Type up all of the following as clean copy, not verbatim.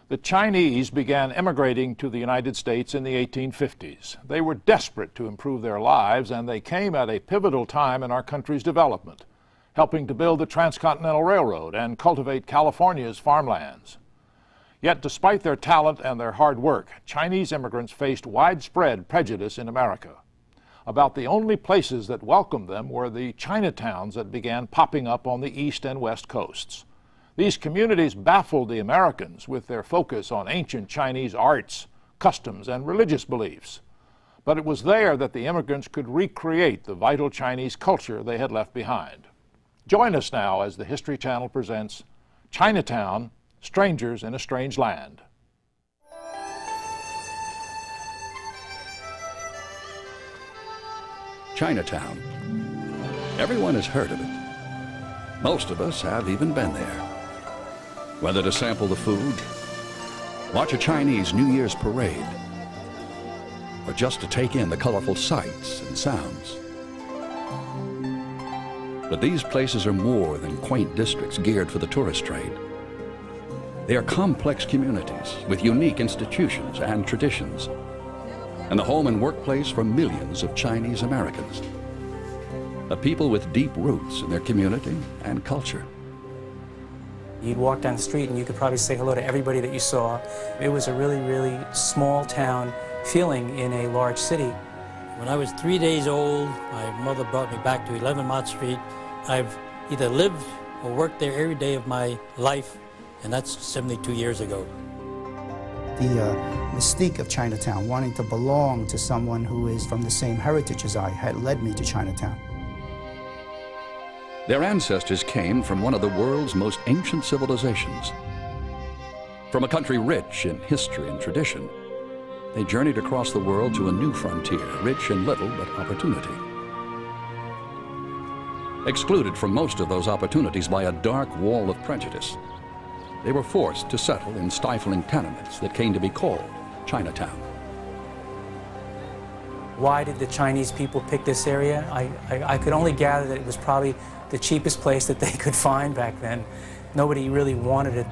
The Chinese began immigrating to the United States in the 1850s. They were desperate to improve their lives, and they came at a pivotal time in our country's development, helping to build the Transcontinental Railroad and cultivate California's farmlands. Yet, despite their talent and their hard work, Chinese immigrants faced widespread prejudice in America. About the only places that welcomed them were the Chinatowns that began popping up on the east and west coasts. These communities baffled the Americans with their focus on ancient Chinese arts, customs, and religious beliefs. But it was there that the immigrants could recreate the vital Chinese culture they had left behind. Join us now as the History Channel presents Chinatown, Strangers in a Strange Land. Chinatown. Everyone has heard of it. Most of us have even been there. Whether to sample the food, watch a Chinese New Year's parade, or just to take in the colorful sights and sounds. But these places are more than quaint districts geared for the tourist trade. They are complex communities with unique institutions and traditions, and the home and workplace for millions of Chinese Americans. A people with deep roots in their community and culture. You'd walk down the street and you could probably say hello to everybody that you saw. It was a really, really small town feeling in a large city. When I was 3 days old, my mother brought me back to 11 Mott Street. I've either lived or worked there every day of my life, and that's 72 years ago. The mystique of Chinatown, wanting to belong to someone who is from the same heritage as I, had led me to Chinatown. Their ancestors came from one of the world's most ancient civilizations. From a country rich in history and tradition, they journeyed across the world to a new frontier, rich in little but opportunity. Excluded from most of those opportunities by a dark wall of prejudice, they were forced to settle in stifling tenements that came to be called Chinatown. Why did the Chinese people pick this area? I could only gather that it was probably the cheapest place that they could find back then. Nobody really wanted it.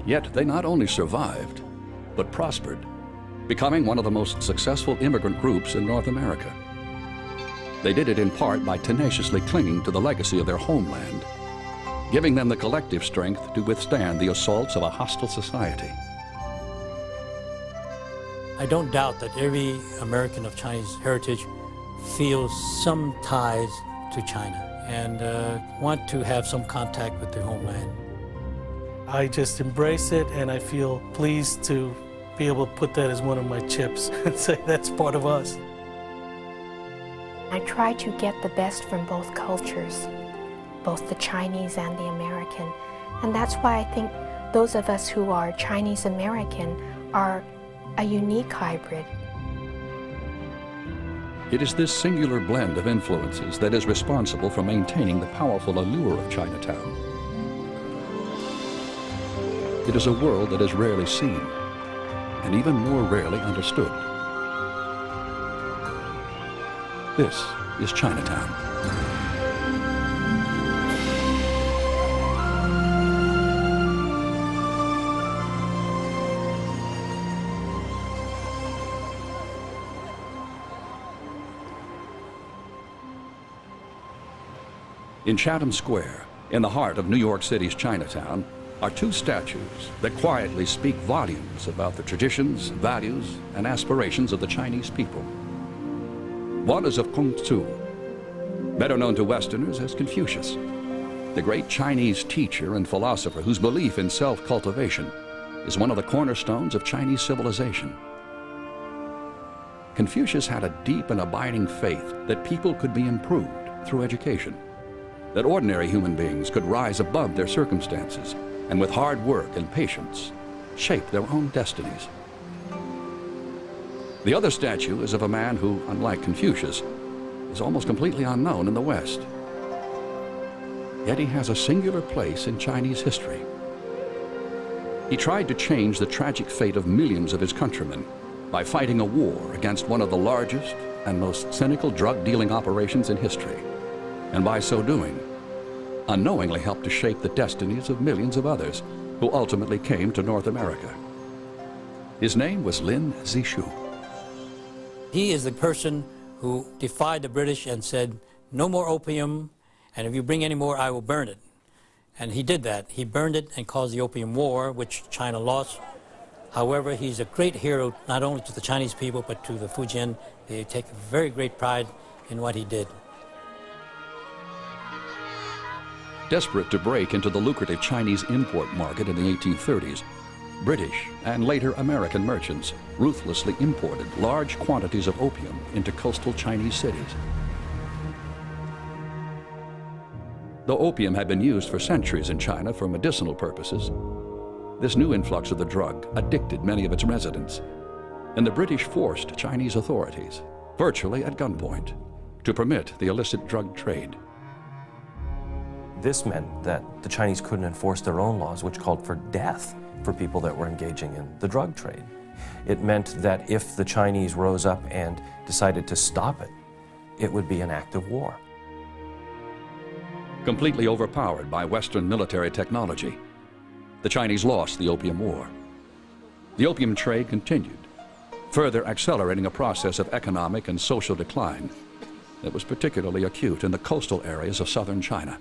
Yet they not only survived, but prospered, becoming one of the most successful immigrant groups in North America. They did it in part by tenaciously clinging to the legacy of their homeland, giving them the collective strength to withstand the assaults of a hostile society. I don't doubt that every American of Chinese heritage feels some ties to China and want to have some contact with their homeland. I just embrace it, and I feel pleased to be able to put that as one of my chips and say that's part of us. I try to get the best from both cultures, both the Chinese and the American. And that's why I think those of us who are Chinese American are a unique hybrid. It is this singular blend of influences that is responsible for maintaining the powerful allure of Chinatown. It is a world that is rarely seen, and even more rarely understood. This is Chinatown. In Chatham Square, in the heart of New York City's Chinatown, are two statues that quietly speak volumes about the traditions, values, and aspirations of the Chinese people. One is of Kung Tzu, better known to Westerners as Confucius, the great Chinese teacher and philosopher whose belief in self-cultivation is one of the cornerstones of Chinese civilization. Confucius had a deep and abiding faith that people could be improved through education, that ordinary human beings could rise above their circumstances and with hard work and patience shape their own destinies. The other statue is of a man who, unlike Confucius, is almost completely unknown in the West. Yet he has a singular place in Chinese history. He tried to change the tragic fate of millions of his countrymen by fighting a war against one of the largest and most cynical drug-dealing operations in history, and by so doing, unknowingly helped to shape the destinies of millions of others who ultimately came to North America. His name was Lin Zishu. He is the person who defied the British and said, no more opium, and if you bring any more, I will burn it. And he did that. He burned it and caused the Opium War, which China lost. However, he's a great hero, not only to the Chinese people, but to the Fujian. They take very great pride in what he did. Desperate to break into the lucrative Chinese import market in the 1830s, British and later American merchants ruthlessly imported large quantities of opium into coastal Chinese cities. Though opium had been used for centuries in China for medicinal purposes, this new influx of the drug addicted many of its residents, and the British forced Chinese authorities, virtually at gunpoint, to permit the illicit drug trade. This meant that the Chinese couldn't enforce their own laws, which called for death for people that were engaging in the drug trade. It meant that if the Chinese rose up and decided to stop it, it would be an act of war. Completely overpowered by Western military technology, the Chinese lost the Opium War. The opium trade continued, further accelerating a process of economic and social decline that was particularly acute in the coastal areas of southern China.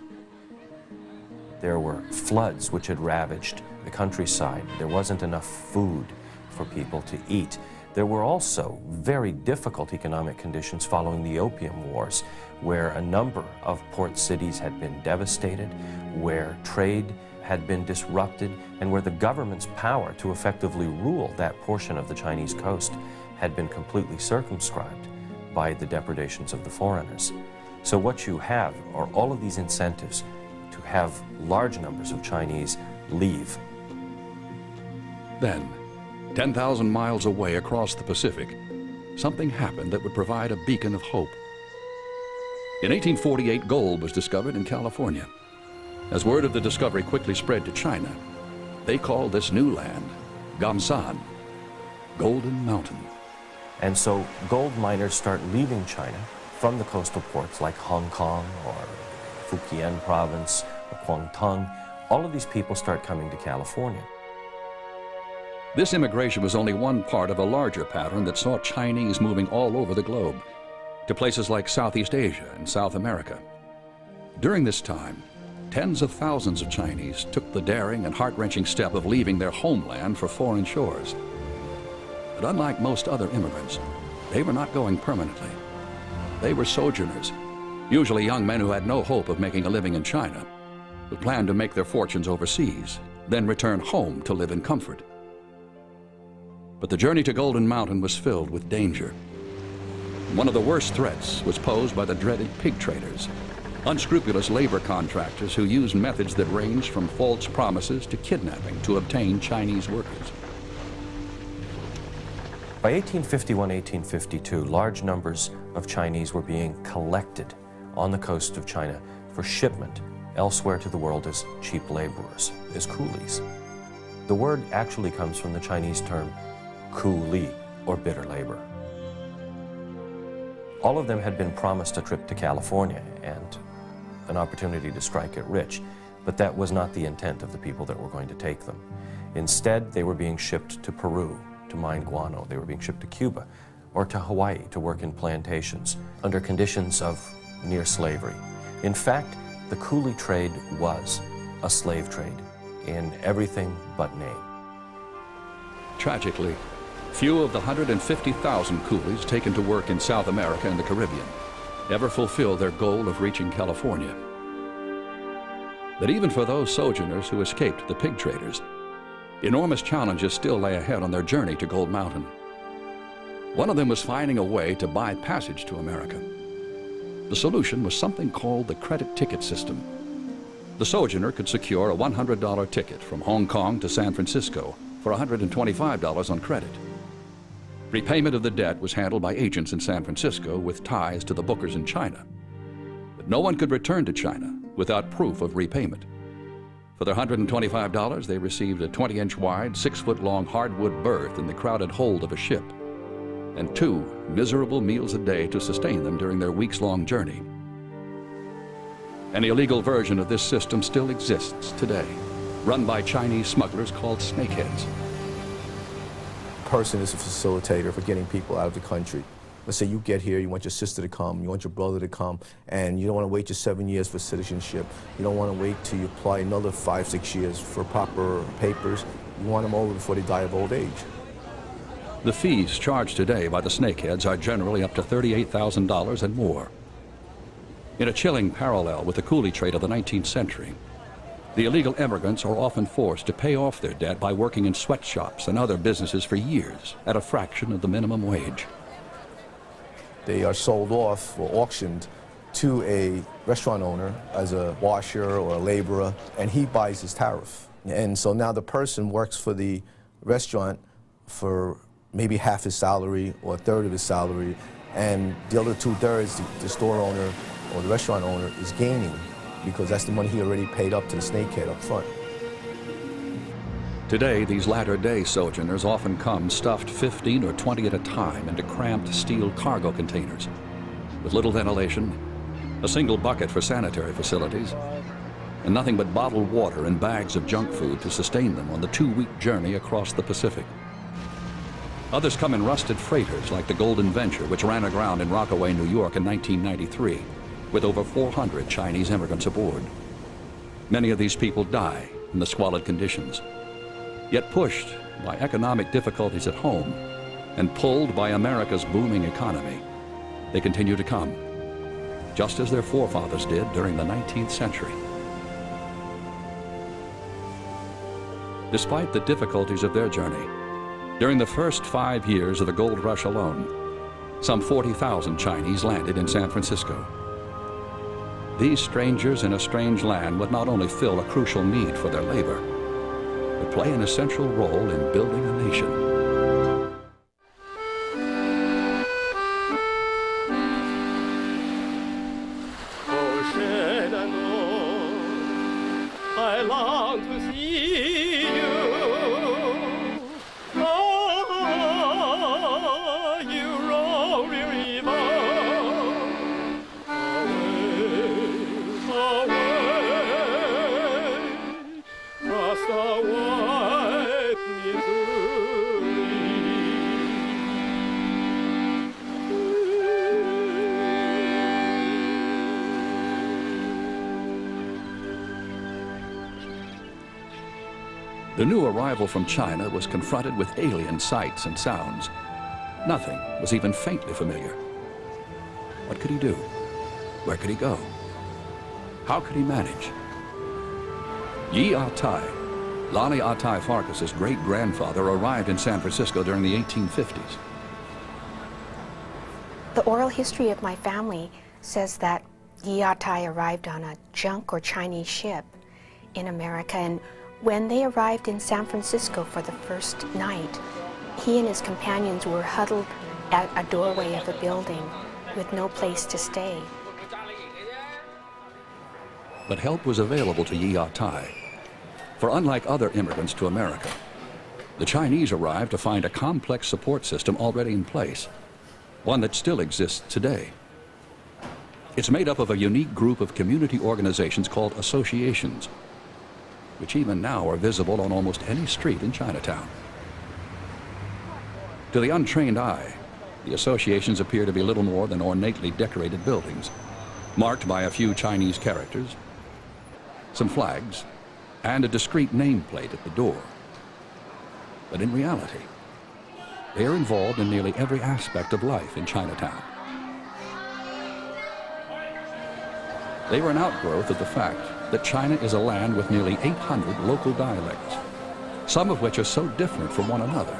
There were floods which had ravaged the countryside. There wasn't enough food for people to eat. There were also very difficult economic conditions following the Opium Wars, where a number of port cities had been devastated, where trade had been disrupted, and where the government's power to effectively rule that portion of the Chinese coast had been completely circumscribed by the depredations of the foreigners. So what you have are all of these incentives to have large numbers of Chinese leave. Then, 10,000 miles away across the Pacific, something happened that would provide a beacon of hope. In 1848, gold was discovered in California. As word of the discovery quickly spread to China, they called this new land Gamsan, Golden Mountain. And so gold miners start leaving China from the coastal ports like Hong Kong or Fujian province or Guangdong. All of these people start coming to California. This immigration was only one part of a larger pattern that saw Chinese moving all over the globe, to places like Southeast Asia and South America. During this time, tens of thousands of Chinese took the daring and heart-wrenching step of leaving their homeland for foreign shores. But unlike most other immigrants, they were not going permanently. They were sojourners, usually young men who had no hope of making a living in China, who planned to make their fortunes overseas, then return home to live in comfort. But the journey to Golden Mountain was filled with danger. One of the worst threats was posed by the dreaded pig traders, unscrupulous labor contractors who used methods that ranged from false promises to kidnapping to obtain Chinese workers. By 1851, 1852, large numbers of Chinese were being collected on the coast of China for shipment elsewhere to the world as cheap laborers, as coolies. The word actually comes from the Chinese term coolie, or bitter labor. All of them had been promised a trip to California and an opportunity to strike it rich, but that was not the intent of the people that were going to take them. Instead, they were being shipped to Peru to mine guano. They were being shipped to Cuba or to Hawaii to work in plantations under conditions of near slavery. In fact, the coolie trade was a slave trade in everything but name. Tragically, few of the 150,000 coolies taken to work in South America and the Caribbean ever fulfilled their goal of reaching California. But even for those sojourners who escaped the pig traders, enormous challenges still lay ahead on their journey to Gold Mountain. One of them was finding a way to buy passage to America. The solution was something called the credit ticket system. The sojourner could secure a $100 ticket from Hong Kong to San Francisco for $125 on credit. Repayment of the debt was handled by agents in San Francisco with ties to the bookers in China. But no one could return to China without proof of repayment. For their $125, they received a 20-inch wide, 6-foot-long hardwood berth in the crowded hold of a ship, and 2 miserable meals a day to sustain them during their weeks-long journey. An illegal version of this system still exists today, run by Chinese smugglers called snakeheads. Person is a facilitator for getting people out of the country. Let's say you get here, you want your sister to come, you want your brother to come, and you don't want to wait your 7 years for citizenship. You don't want to wait till you apply another 5, 6 years for proper papers. You want them over before they die of old age. The fees charged today by the snakeheads are generally up to $38,000 and more. In a chilling parallel with the coolie trade of the 19th century, the illegal immigrants are often forced to pay off their debt by working in sweatshops and other businesses for years at a fraction of the minimum wage. They are sold off or auctioned to a restaurant owner as a washer or a laborer, and he buys his tariff. And so now the person works for the restaurant for maybe half his salary or a third of his salary, and the other 2/3, the store owner or the restaurant owner is gaining, because that's the money he already paid up to the snakehead up front. Today, these latter-day sojourners often come stuffed 15 or 20 at a time into cramped steel cargo containers with little ventilation, a single bucket for sanitary facilities, and nothing but bottled water and bags of junk food to sustain them on the 2-week journey across the Pacific. Others come in rusted freighters like the Golden Venture, which ran aground in Rockaway, New York in 1993, with over 400 Chinese immigrants aboard. Many of these people die in the squalid conditions. Yet pushed by economic difficulties at home and pulled by America's booming economy, they continue to come, just as their forefathers did during the 19th century. Despite the difficulties of their journey, during the first 5 years of the gold rush alone, some 40,000 Chinese landed in San Francisco. These strangers in a strange land would not only fill a crucial need for their labor, but play an essential role in building a nation. Oh, Shenandoah, I long to see you. Oh, you roary river, away, across the white Missouri. The new arrival from China was confronted with alien sights and sounds. Nothing was even faintly familiar. What could he do? Where could he go? How could he manage? Yi Atai, Lani Atai Farkas's great-grandfather, arrived in San Francisco during the 1850s. The oral history of my family says that Yi Atai arrived on a junk or Chinese ship in America, and when they arrived in San Francisco for the first night, he and his companions were huddled at a doorway of a building with no place to stay. But help was available to Yi Atai. For unlike other immigrants to America, the Chinese arrived to find a complex support system already in place, one that still exists today. It's made up of a unique group of community organizations called associations, which even now are visible on almost any street in Chinatown. To the untrained eye, the associations appear to be little more than ornately decorated buildings, marked by a few Chinese characters, some flags, and a discreet nameplate at the door. But in reality, they are involved in nearly every aspect of life in Chinatown. They were an outgrowth of the fact that China is a land with nearly 800 local dialects, some of which are so different from one another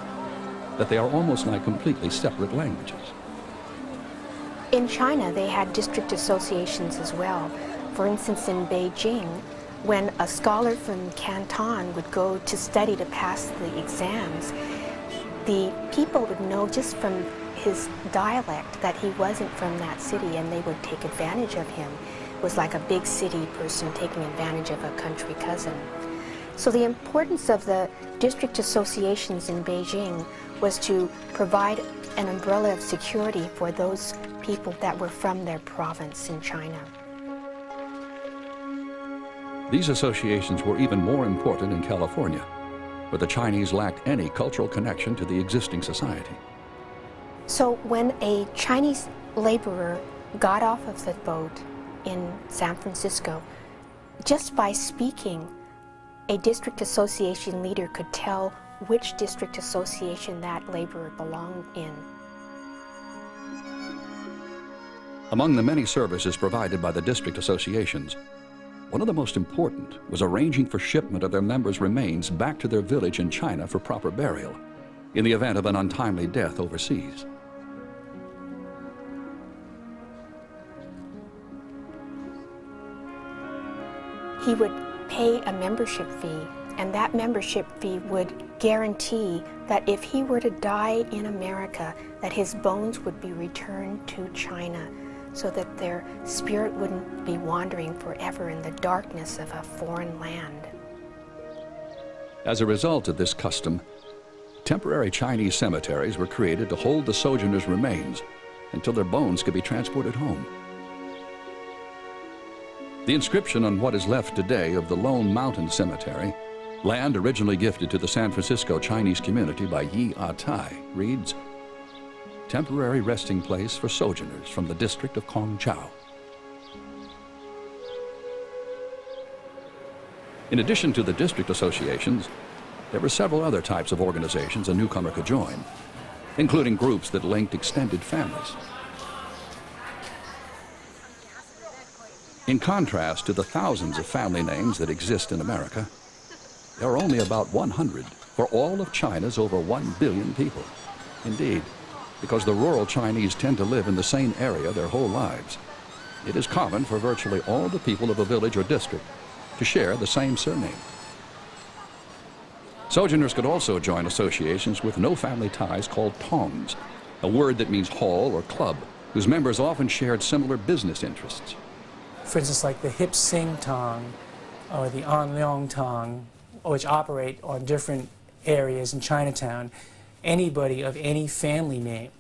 that they are almost like completely separate languages. In China, they had district associations as well. For instance, in Beijing, when a scholar from Canton would go to study to pass the exams, the people would know just from his dialect that he wasn't from that city, and they would take advantage of him. It was like a big city person taking advantage of a country cousin. So the importance of the district associations in Beijing was to provide an umbrella of security for those people that were from their province in China. These associations were even more important in California, where the Chinese lacked any cultural connection to the existing society. So when a Chinese laborer got off of the boat in San Francisco, just by speaking, a district association leader could tell which district association that laborer belonged in. Among the many services provided by the district associations, one of the most important was arranging for shipment of their members' remains back to their village in China for proper burial, in the event of an untimely death overseas. He would pay a membership fee, and that membership fee would guarantee that if he were to die in America, that his bones would be returned to China, so that their spirit wouldn't be wandering forever in the darkness of a foreign land. As a result of this custom, temporary Chinese cemeteries were created to hold the sojourners' remains until their bones could be transported home. The inscription on what is left today of the Lone Mountain Cemetery, land originally gifted to the San Francisco Chinese community by Yi Ah-tai, reads, "Temporary resting place for sojourners from the district of Kongchao." In addition to the district associations, there were several other types of organizations a newcomer could join, including groups that linked extended families. In contrast to the thousands of family names that exist in America, there are only about 100 for all of China's over 1 billion people. Indeed, because the rural Chinese tend to live in the same area their whole lives, it is common for virtually all the people of a village or district to share the same surname. Sojourners could also join associations with no family ties called tongs, a word that means hall or club, whose members often shared similar business interests. For instance, like the Hip Sing Tong or the An Leong Tong, which operate on different areas in Chinatown, anybody of any family name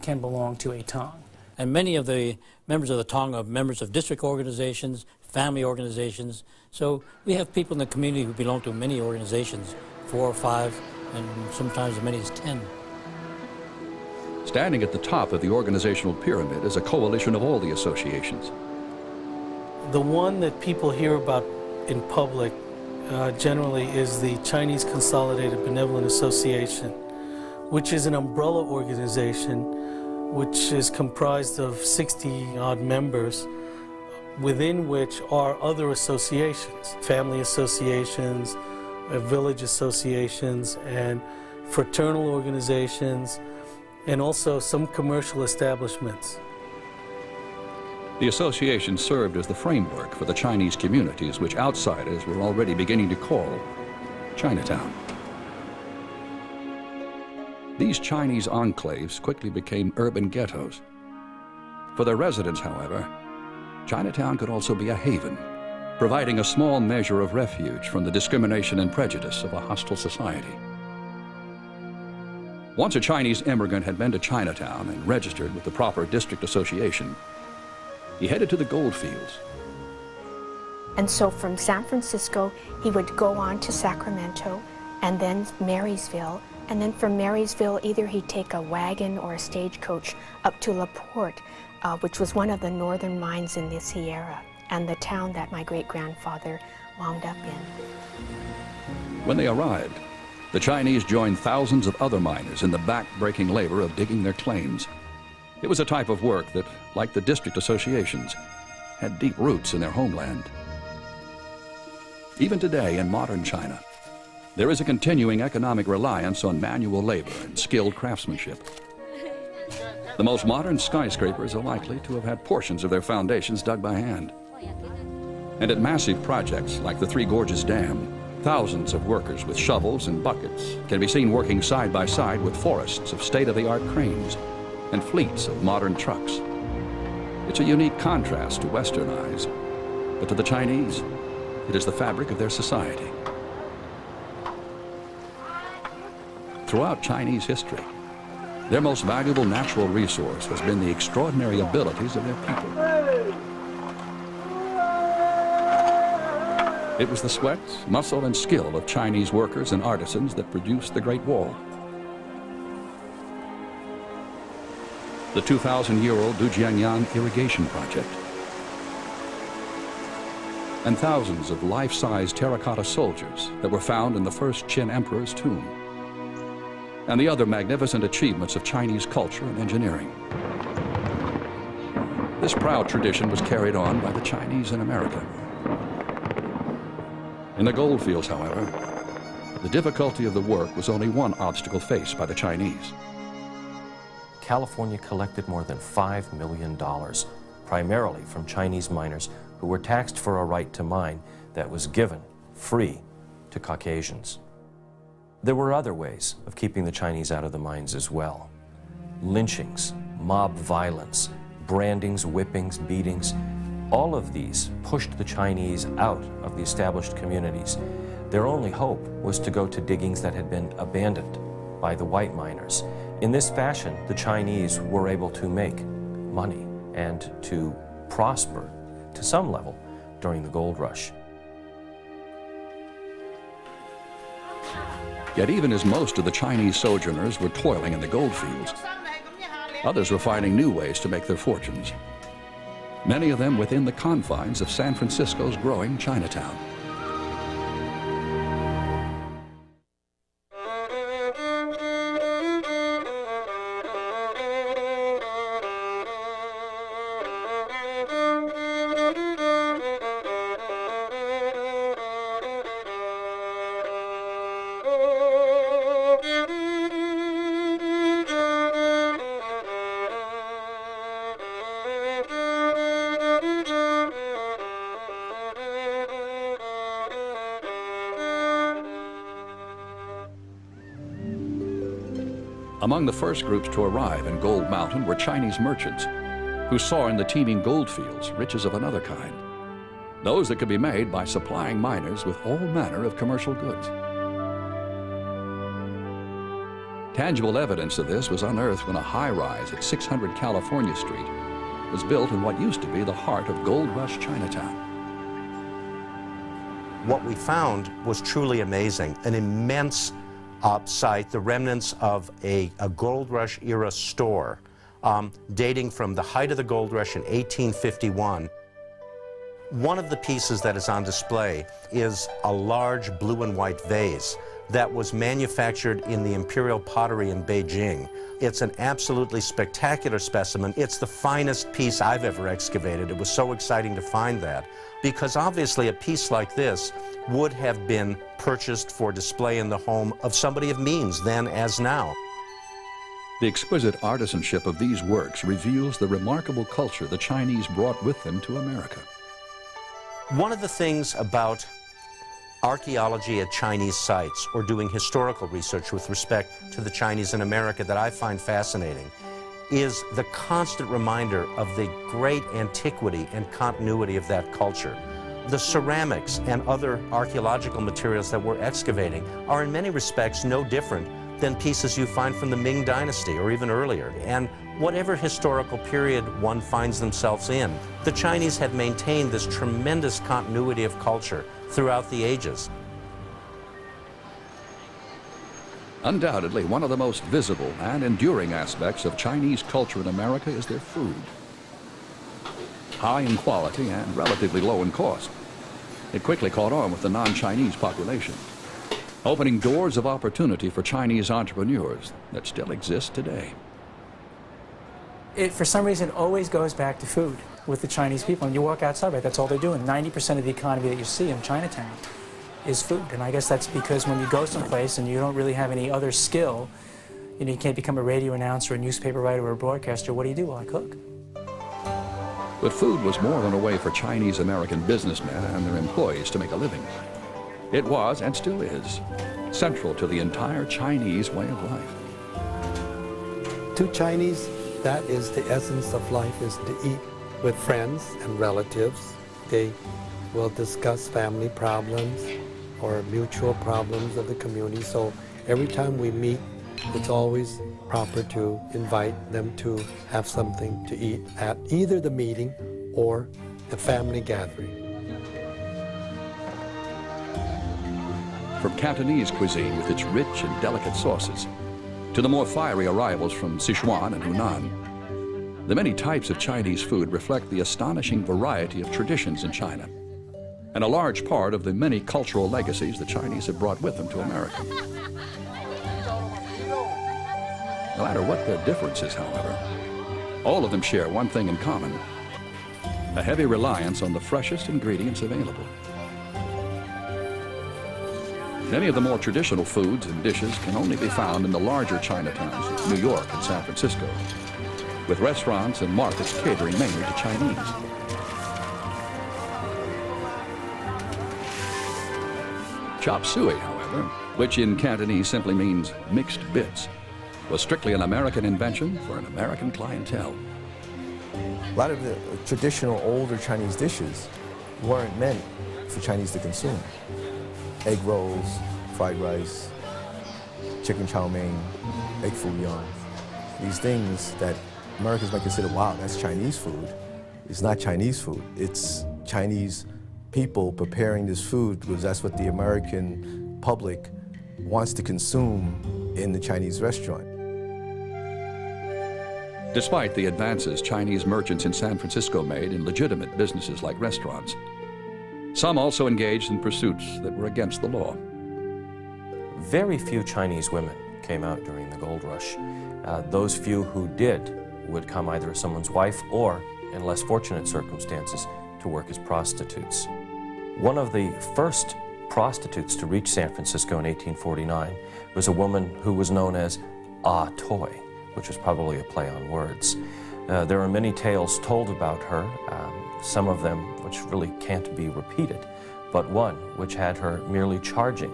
can belong to a Tong. And many of the members of the Tong are members of district organizations, family organizations. So we have people in the community who belong to many organizations, 4 or 5, and sometimes as many as 10. Standing at the top of the organizational pyramid is a coalition of all the associations. The one that people hear about in public generally is the Chinese Consolidated Benevolent Association, which is an umbrella organization which is comprised of 60-odd members, within which are other associations, family associations, village associations, and fraternal organizations, and also some commercial establishments. The association served as the framework for the Chinese communities which outsiders were already beginning to call Chinatown. These Chinese enclaves quickly became urban ghettos. For their residents, however, Chinatown could also be a haven, providing a small measure of refuge from the discrimination and prejudice of a hostile society. Once a Chinese immigrant had been to Chinatown and registered with the proper district association, he headed to the gold fields. And so from San Francisco, he would go on to Sacramento, and then Marysville, and then from Marysville, either he'd take a wagon or a stagecoach up to La Porte, which was one of the northern mines in the Sierra, and the town that my great-grandfather wound up in. When they arrived, the Chinese joined thousands of other miners in the back-breaking labor of digging their claims. It was a type of work that, like the district associations, had deep roots in their homeland. Even today in modern China, there is a continuing economic reliance on manual labor and skilled craftsmanship. The most modern skyscrapers are likely to have had portions of their foundations dug by hand. And at massive projects like the Three Gorges Dam, thousands of workers with shovels and buckets can be seen working side by side with forests of state-of-the-art cranes and fleets of modern trucks. It's a unique contrast to Western eyes, but to the Chinese, it is the fabric of their society. Throughout Chinese history, their most valuable natural resource has been the extraordinary abilities of their people. It was the sweat, muscle, and skill of Chinese workers and artisans that produced the Great Wall. The 2,000-year-old Dujiangyan irrigation project, and thousands of life-size terracotta soldiers that were found in the first Qin emperor's tomb, and the other magnificent achievements of Chinese culture and engineering. This proud tradition was carried on by the Chinese in America. In the goldfields, however, the difficulty of the work was only one obstacle faced by the Chinese. California collected more than $5 million, primarily from Chinese miners who were taxed for a right to mine that was given free to Caucasians. There were other ways of keeping the Chinese out of the mines as well. Lynchings, mob violence, brandings, whippings, beatings, all of these pushed the Chinese out of the established communities. Their only hope was to go to diggings that had been abandoned by the white miners. In this fashion, the Chinese were able to make money and to prosper to some level during the gold rush. Yet even as most of the Chinese sojourners were toiling in the gold fields, others were finding new ways to make their fortunes, many of them within the confines of San Francisco's growing Chinatown. Among the first groups to arrive in Gold Mountain were Chinese merchants who saw in the teeming gold fields riches of another kind, those that could be made by supplying miners with all manner of commercial goods. Tangible evidence of this was unearthed when a high-rise at 600 California Street was built in what used to be the heart of Gold Rush Chinatown. What we found was truly amazing, an immense site, the remnants of a Gold Rush era store dating from the height of the Gold Rush in 1851. One of the pieces that is on display is a large blue and white vase that was manufactured in the Imperial Pottery in Beijing. It's an absolutely spectacular specimen. It's the finest piece I've ever excavated. It was so exciting to find that, because obviously a piece like this would have been purchased for display in the home of somebody of means then as now. The exquisite artisanship of these works reveals the remarkable culture the Chinese brought with them to America. One of the things about archaeology at Chinese sites, or doing historical research with respect to the Chinese in America, that I find fascinating is the constant reminder of the great antiquity and continuity of that culture. The ceramics and other archaeological materials that we're excavating are in many respects no different than pieces you find from the Ming Dynasty or even earlier. And whatever historical period one finds themselves in, the Chinese had maintained this tremendous continuity of culture throughout the ages. Undoubtedly, one of the most visible and enduring aspects of Chinese culture in America is their food. High in quality and relatively low in cost, it quickly caught on with the non-Chinese population, opening doors of opportunity for Chinese entrepreneurs that still exist today. It, for some reason, always goes back to food with the Chinese people. And you walk outside, right, that's all they're doing. 90% of the economy that you see in Chinatown is food. And I guess that's because when you go someplace and you don't really have any other skill, you know, you can't become a radio announcer, a newspaper writer, or a broadcaster. What do? Well, I cook. But food was more than a way for Chinese-American businessmen and their employees to make a living. It was, and still is, central to the entire Chinese way of life. To Chinese, that is the essence of life, is to eat with friends and relatives. They will discuss family problems or mutual problems of the community. So every time we meet, it's always proper to invite them to have something to eat at either the meeting or the family gathering. From Cantonese cuisine with its rich and delicate sauces, to the more fiery arrivals from Sichuan and Hunan, the many types of Chinese food reflect the astonishing variety of traditions in China, and a large part of the many cultural legacies the Chinese have brought with them to America. No matter what their differences, however, all of them share one thing in common: a heavy reliance on the freshest ingredients available. Many of the more traditional foods and dishes can only be found in the larger Chinatowns of New York and San Francisco, with restaurants and markets catering mainly to Chinese. Chop suey, however, which in Cantonese simply means mixed bits, was strictly an American invention for an American clientele. A lot of the traditional older Chinese dishes weren't meant for Chinese to consume. Egg rolls, fried rice, chicken chow mein, egg foo young. These things that Americans might consider, wow, that's Chinese food. It's not Chinese food. It's Chinese people preparing this food because that's what the American public wants to consume in the Chinese restaurant. Despite the advances Chinese merchants in San Francisco made in legitimate businesses like restaurants, some also engaged in pursuits that were against the law. Very few Chinese women came out during the gold rush. Those few who did would come either as someone's wife or, in less fortunate circumstances, to work as prostitutes. One of the first prostitutes to reach San Francisco in 1849 was a woman who was known as Ah Toy, which was probably a play on words. There are many tales told about her, some of them which really can't be repeated, but one which had her merely charging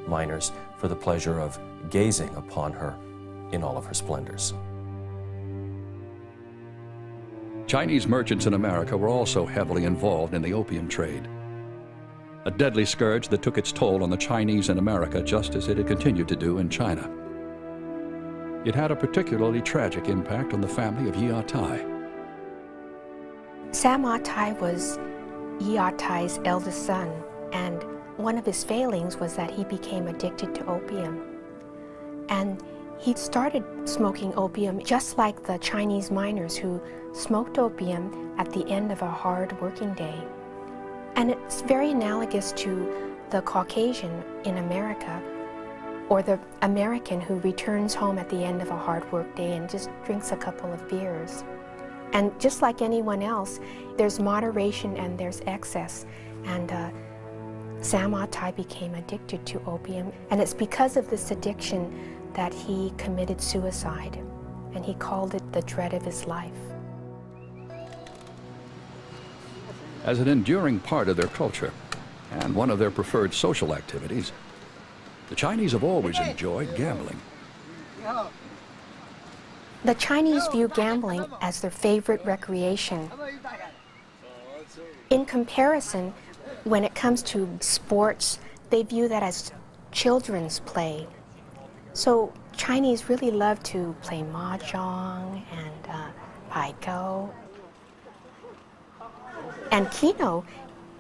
minors for the pleasure of gazing upon her in all of her splendors. Chinese merchants in America were also heavily involved in the opium trade, a deadly scourge that took its toll on the Chinese in America just as it had continued to do in China. It had a particularly tragic impact on the family of Yi Ah Tai. Sam Ah Tai was Yi Ah Tai's eldest son, and one of his failings was that he became addicted to opium. And he started smoking opium just like the Chinese miners who smoked opium at the end of a hard working day. And it's very analogous to the Caucasian in America, or the American who returns home at the end of a hard work day and just drinks a couple of beers. And just like anyone else, there's moderation and there's excess. And Sam Ah Tai became addicted to opium. And it's because of this addiction that he committed suicide. And he called it the dread of his life. As an enduring part of their culture and one of their preferred social activities, the Chinese have always enjoyed gambling. The Chinese view gambling as their favorite recreation. In comparison, when it comes to sports, they view that as children's play. So Chinese really love to play mahjong and pai go. And Keno,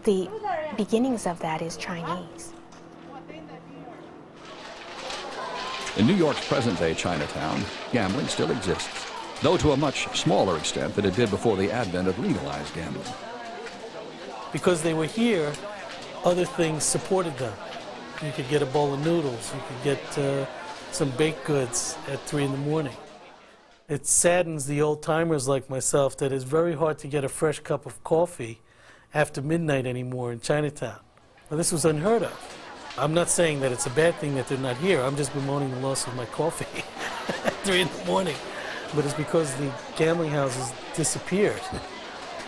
the beginnings of that is Chinese. In New York's present-day Chinatown, gambling still exists, though to a much smaller extent than it did before the advent of legalized gambling. Because they were here, other things supported them. You could get a bowl of noodles, you could get some baked goods at 3 in the morning. It saddens the old-timers like myself that it's very hard to get a fresh cup of coffee after midnight anymore in Chinatown. Now, this was unheard of. I'm not saying that it's a bad thing that they're not here. I'm just bemoaning the loss of my coffee at 3 in the morning. But it's because the gambling houses disappeared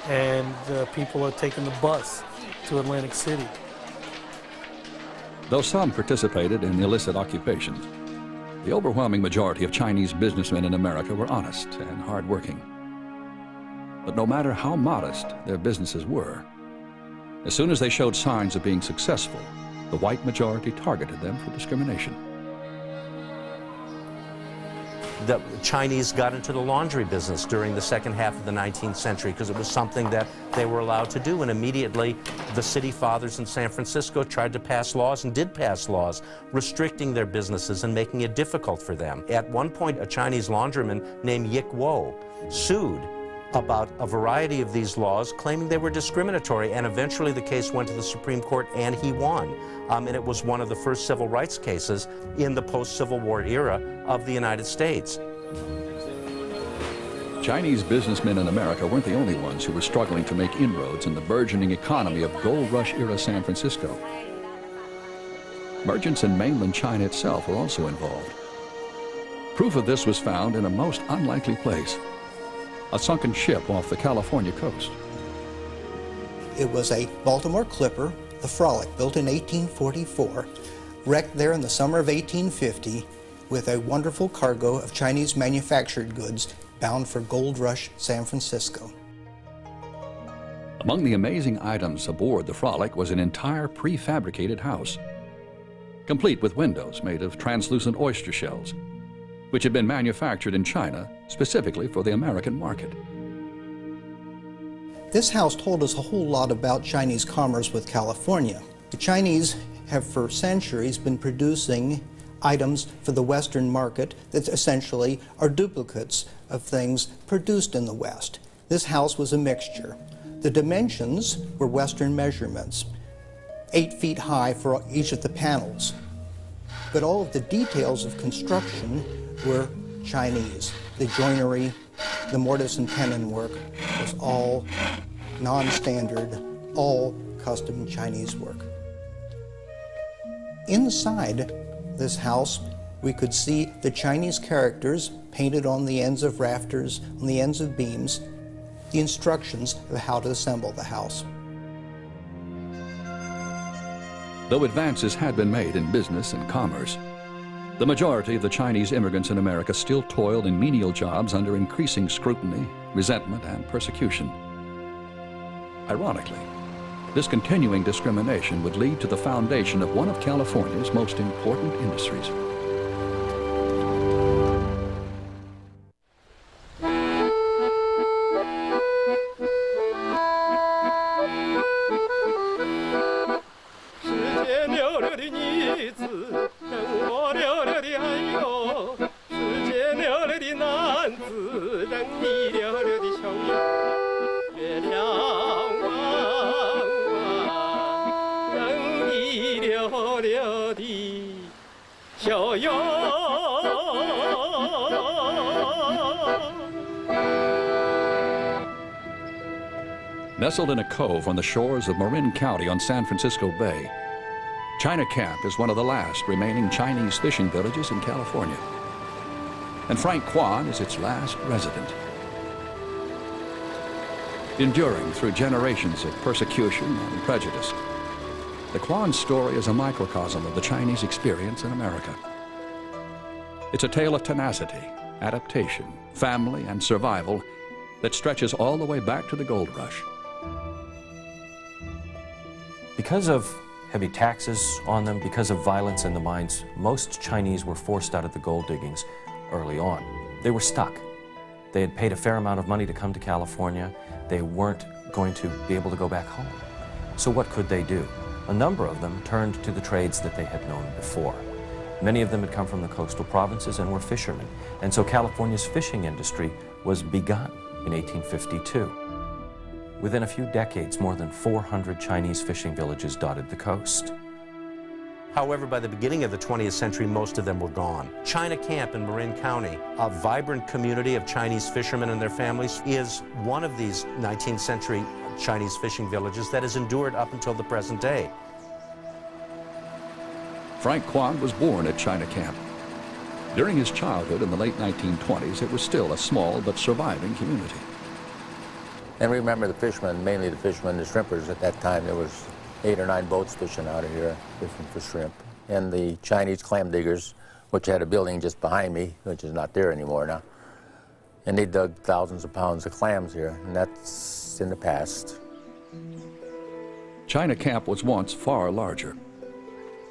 and people are taking the bus to Atlantic City. Though some participated in illicit occupations, the overwhelming majority of Chinese businessmen in America were honest and hardworking. But no matter how modest their businesses were, as soon as they showed signs of being successful, the white majority targeted them for discrimination. the Chinese got into the laundry business during the second half of the 19th century because it was something that they were allowed to do, and immediately the city fathers in San Francisco tried to pass laws and did pass laws restricting their businesses and making it difficult for them. At one point, a Chinese laundryman named Yik Wo sued about a variety of these laws, claiming they were discriminatory, and eventually the case went to the Supreme Court and he won. And it was one of the first civil rights cases in the post-Civil War era of the United States. Chinese businessmen in America weren't the only ones who were struggling to make inroads in the burgeoning economy of gold rush era San Francisco. Merchants in mainland China itself were also involved. Proof of this was found in a most unlikely place: a sunken ship off the California coast. It was a Baltimore clipper, the Frolic, built in 1844, wrecked there in the summer of 1850 with a wonderful cargo of Chinese manufactured goods bound for Gold Rush San Francisco. Among the amazing items aboard the Frolic was an entire prefabricated house, complete with windows made of translucent oyster shells, which had been manufactured in China specifically for the American market. This house told us a whole lot about Chinese commerce with California. The Chinese have for centuries been producing items for the Western market that essentially are duplicates of things produced in the West. This house was a mixture. The dimensions were Western measurements, 8 feet high for each of the panels. But all of the details of construction were Chinese. The joinery, the mortise and tenon work was all non-standard, all custom Chinese work. Inside this house, we could see the Chinese characters painted on the ends of rafters, on the ends of beams, the instructions of how to assemble the house. Though advances had been made in business and commerce, the majority of the Chinese immigrants in America still toiled in menial jobs under increasing scrutiny, resentment, and persecution. Ironically, this continuing discrimination would lead to the foundation of one of California's most important industries. Nestled in a cove on the shores of Marin County on San Francisco Bay, China Camp is one of the last remaining Chinese fishing villages in California. And Frank Kwan is its last resident. Enduring through generations of persecution and prejudice, the Kwan story is a microcosm of the Chinese experience in America. It's a tale of tenacity, adaptation, family, and survival that stretches all the way back to the gold rush. Because of heavy taxes on them, because of violence in the mines, most Chinese were forced out of the gold diggings early on. They were stuck. They had paid a fair amount of money to come to California. They weren't going to be able to go back home. So what could they do? A number of them turned to the trades that they had known before. Many of them had come from the coastal provinces and were fishermen. And so California's fishing industry was begun in 1852. Within a few decades, more than 400 Chinese fishing villages dotted the coast. However, by the beginning of the 20th century, most of them were gone. China Camp in Marin County, a vibrant community of Chinese fishermen and their families, is one of these 19th century Chinese fishing villages that has endured up until the present day. Frank Kwan was born at China Camp. During his childhood in the late 1920s, it was still a small but surviving community. And remember the fishermen, mainly the fishermen, the shrimpers at that time. There was 8 or 9 boats fishing out of here, fishing for shrimp. And the Chinese clam diggers, which had a building just behind me, which is not there anymore now. And they dug thousands of pounds of clams here, and that's in the past. China Camp was once far larger.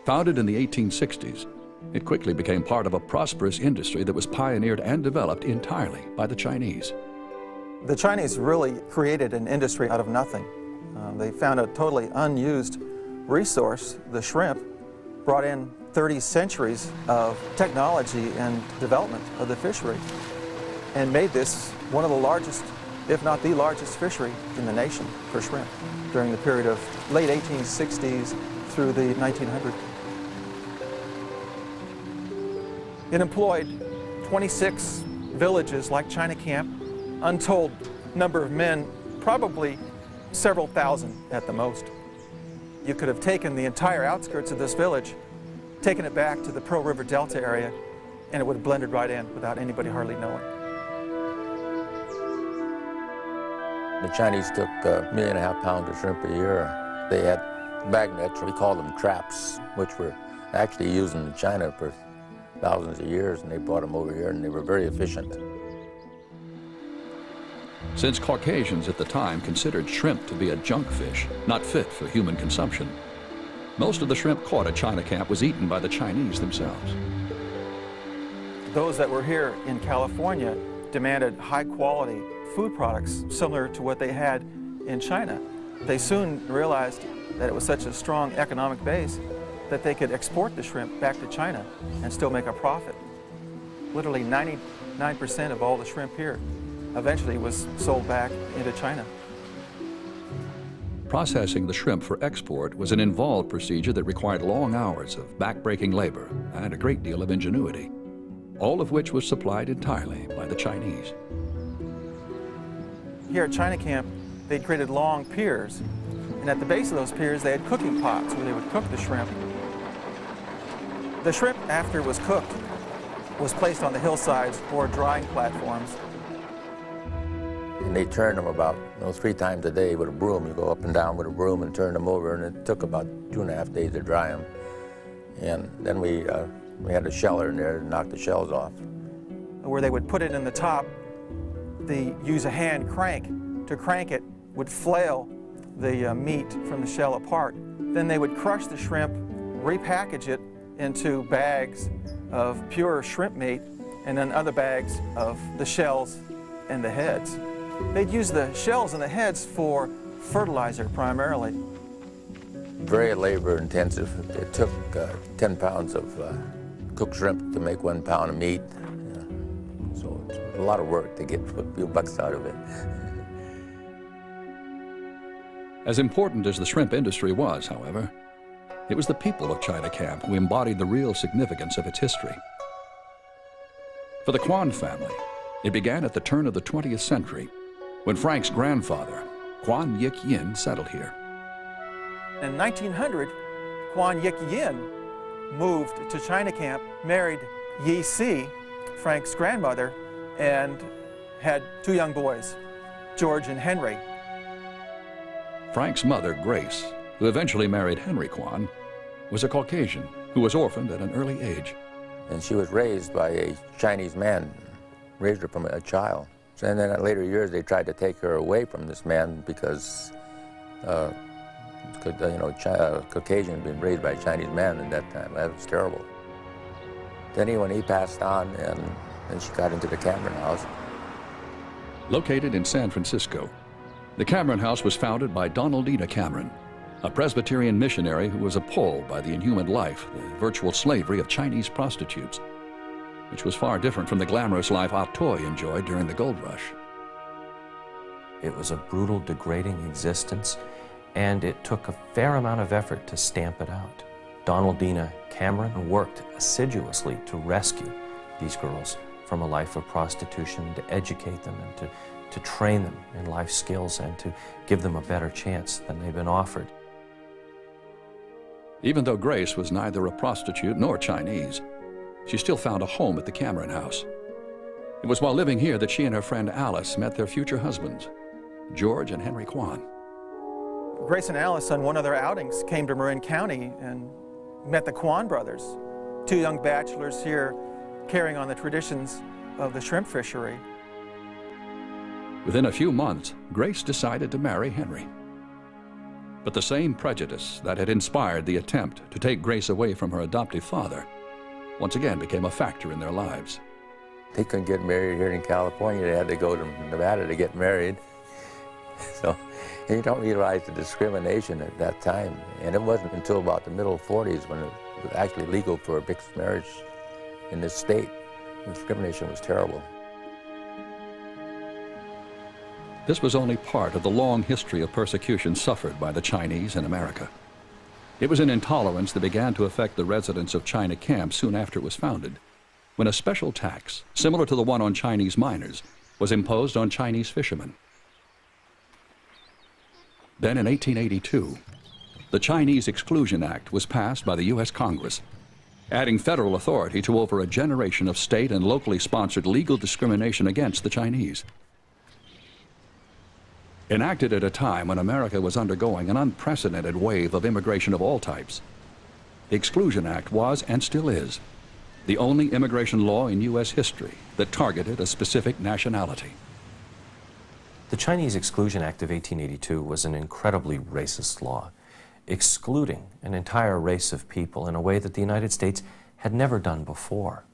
Founded in the 1860s, It quickly became part of a prosperous industry that was pioneered and developed entirely by the Chinese. The Chinese really created an industry out of nothing. They found a totally unused resource, the shrimp, brought in 30 centuries of technology and development of the fishery, and made this one of the largest, if not the largest fishery in the nation for shrimp during the period of late 1860s through the 1900s. It employed 26 villages like China Camp, untold number of men, probably several thousand at the most. You could have taken the entire outskirts of this village, taken it back to the Pearl River Delta area, and it would have blended right in without anybody hardly knowing. The Chinese took 1.5 million pounds of shrimp a year. They had bag nets, we call them traps, which were actually used in China for thousands of years, and they brought them over here, and they were very efficient. Since Caucasians at the time considered shrimp to be a junk fish, not fit for human consumption, most of the shrimp caught at China Camp was eaten by the Chinese themselves. Those that were here in California demanded high-quality food products similar to what they had in China. They soon realized that it was such a strong economic base that they could export the shrimp back to China and still make a profit. Literally 99% of all the shrimp here eventually was sold back into China. Processing the shrimp for export was an involved procedure that required long hours of back-breaking labor and a great deal of ingenuity, all of which was supplied entirely by the Chinese. Here at China Camp, they'd created long piers, and at the base of those piers they had cooking pots where they would cook the shrimp. The shrimp, after it was cooked, was placed on the hillsides or drying platforms. And they turned them about 3 times a day with a broom. You go up and down with a broom and turn them over, and it took about 2.5 days to dry them. And then we had a sheller in there to knock the shells off. Where they would put it in the top, they use a hand crank. To crank it would flail the meat from the shell apart. Then they would crush the shrimp, repackage it into bags of pure shrimp meat, and then other bags of the shells and the heads. They'd use the shells and the heads for fertilizer primarily. Very labor intensive. It took 10 pounds of cooked shrimp to make 1 pound of meat. So it's a lot of work to get a few bucks out of it. As important as the shrimp industry was, however, it was the people of China Camp who embodied the real significance of its history. For the Quan family, it began at the turn of the 20th century when Frank's grandfather, Quan Yik Yin, settled here. In 1900, Quan Yik Yin moved to China Camp, married Yi Si, Frank's grandmother, and had 2 young boys, George and Henry. Frank's mother, Grace, who eventually married Henry Quan, was a Caucasian who was orphaned at an early age. And she was raised by a Chinese man, raised her from a child. And then in later years, they tried to take her away from this man because, Caucasian had been raised by a Chinese man at that time. That was terrible. Then when he passed on, and then she got into the Cameron House. Located in San Francisco, the Cameron House was founded by Donaldina Cameron, a Presbyterian missionary who was appalled by the inhuman life, the virtual slavery of Chinese prostitutes, which was far different from the glamorous life Ah Toy enjoyed during the gold rush. It was a brutal, degrading existence, and it took a fair amount of effort to stamp it out. Donaldina Cameron worked assiduously to rescue these girls from a life of prostitution, to educate them and to train them in life skills and to give them a better chance than they've been offered. Even though Grace was neither a prostitute nor Chinese, she still found a home at the Cameron House. It was while living here that she and her friend Alice met their future husbands, George and Henry Quan. Grace and Alice, on one of their outings, came to Marin County and met the Quan brothers, 2 young bachelors here carrying on the traditions of the shrimp fishery. Within a few months, Grace decided to marry Henry. But the same prejudice that had inspired the attempt to take Grace away from her adoptive father once again became a factor in their lives. They couldn't get married here in California. They had to go to Nevada to get married. So you don't realize the discrimination at that time. And it wasn't until about the middle 40s when it was actually legal for a mixed marriage in this state. The discrimination was terrible. This was only part of the long history of persecution suffered by the Chinese in America. It was an intolerance that began to affect the residents of China Camp soon after it was founded, when a special tax, similar to the one on Chinese miners, was imposed on Chinese fishermen. Then in 1882, the Chinese Exclusion Act was passed by the U.S. Congress, adding federal authority to over a generation of state and locally sponsored legal discrimination against the Chinese. Enacted at a time when America was undergoing an unprecedented wave of immigration of all types, the Exclusion Act was, and still is, the only immigration law in U.S. history that targeted a specific nationality. The Chinese Exclusion Act of 1882 was an incredibly racist law, excluding an entire race of people in a way that the United States had never done before.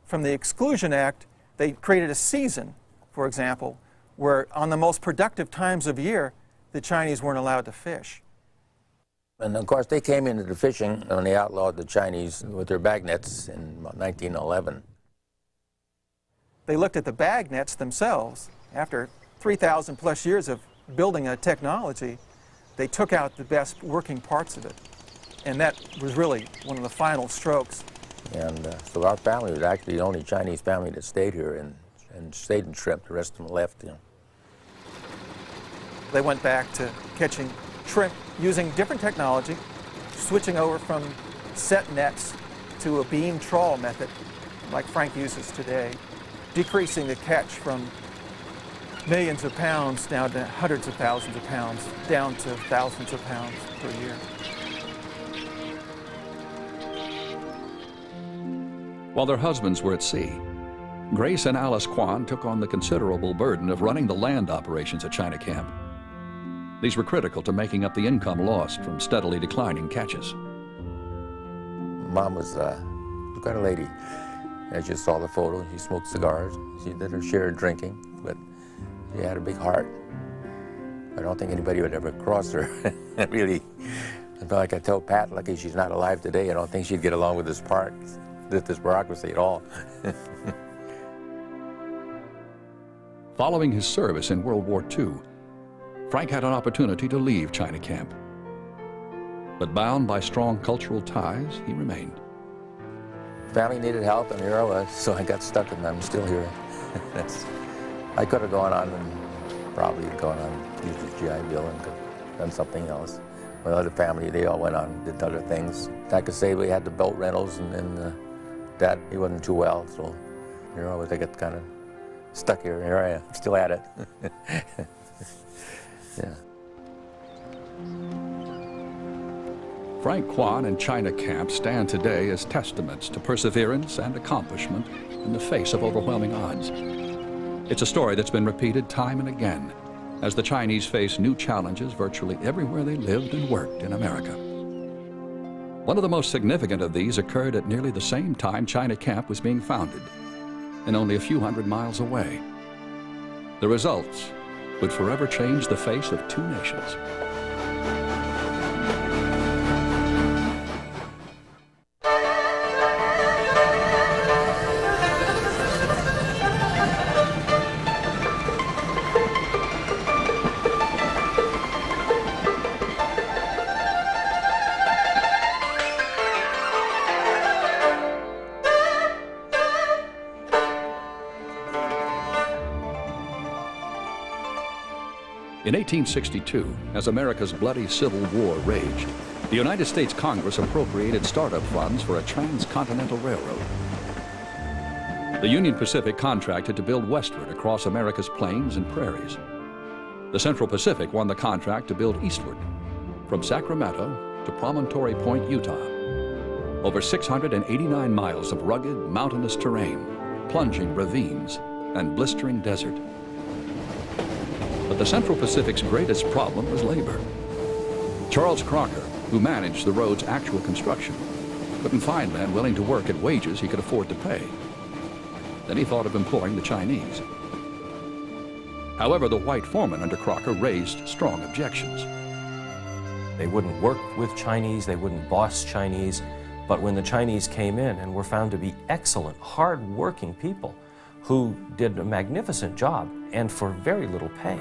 From the Exclusion Act, they created a season, for example, where on the most productive times of year, the Chinese weren't allowed to fish. And of course, they came into the fishing when they outlawed the Chinese with their bag nets in 1911. They looked at the bag nets themselves. After 3,000 plus years of building a technology, they took out the best working parts of it. And that was really one of the final strokes. And so our family was actually the only Chinese family that stayed here and stayed in shrimp. The rest of them left. They went back to catching shrimp using different technology, switching over from set nets to a beam trawl method like Frank uses today, decreasing the catch from millions of pounds down to hundreds of thousands of pounds, down to thousands of pounds per year. While their husbands were at sea, Grace and Alice Kwan took on the considerable burden of running the land operations at China Camp. These were critical to making up the income lost from steadily declining catches. Mom was quite a lady. As you saw the photo, she smoked cigars. She did her share of drinking, but she had a big heart. I don't think anybody would ever cross her. Really, like I tell Pat, lucky she's not alive today. I don't think she'd get along with this bureaucracy at all. Following his service in World War II, Frank had an opportunity to leave China Camp. But bound by strong cultural ties, he remained. Family needed help, and here I was, so I got stuck, and I'm still here. I could have gone on and probably gone on, used the GI Bill and could have done something else. My other family, they all went on and did other things. I could say we had the boat rentals, and Dad, he wasn't too well, so here I was. I got kind of stuck here. Here I am, still at it. Yeah. Frank Kwan and China Camp stand today as testaments to perseverance and accomplishment in the face of overwhelming odds. It's a story that's been repeated time and again as the Chinese face new challenges virtually everywhere they lived and worked in America. One of the most significant of these occurred at nearly the same time China Camp was being founded, and only a few hundred miles away. The results would forever change the face of two nations. In 1862, as America's bloody Civil War raged, the United States Congress appropriated startup funds for a transcontinental railroad. The Union Pacific contracted to build westward across America's plains and prairies. The Central Pacific won the contract to build eastward, from Sacramento to Promontory Point, Utah. Over 689 miles of rugged, mountainous terrain, plunging ravines, and blistering desert. But the Central Pacific's greatest problem was labor. Charles Crocker, who managed the road's actual construction, couldn't find men willing to work at wages he could afford to pay. Then he thought of employing the Chinese. However, the white foreman under Crocker raised strong objections. They wouldn't work with Chinese, they wouldn't boss Chinese, but when the Chinese came in and were found to be excellent, hard-working people who did a magnificent job and for very little pay,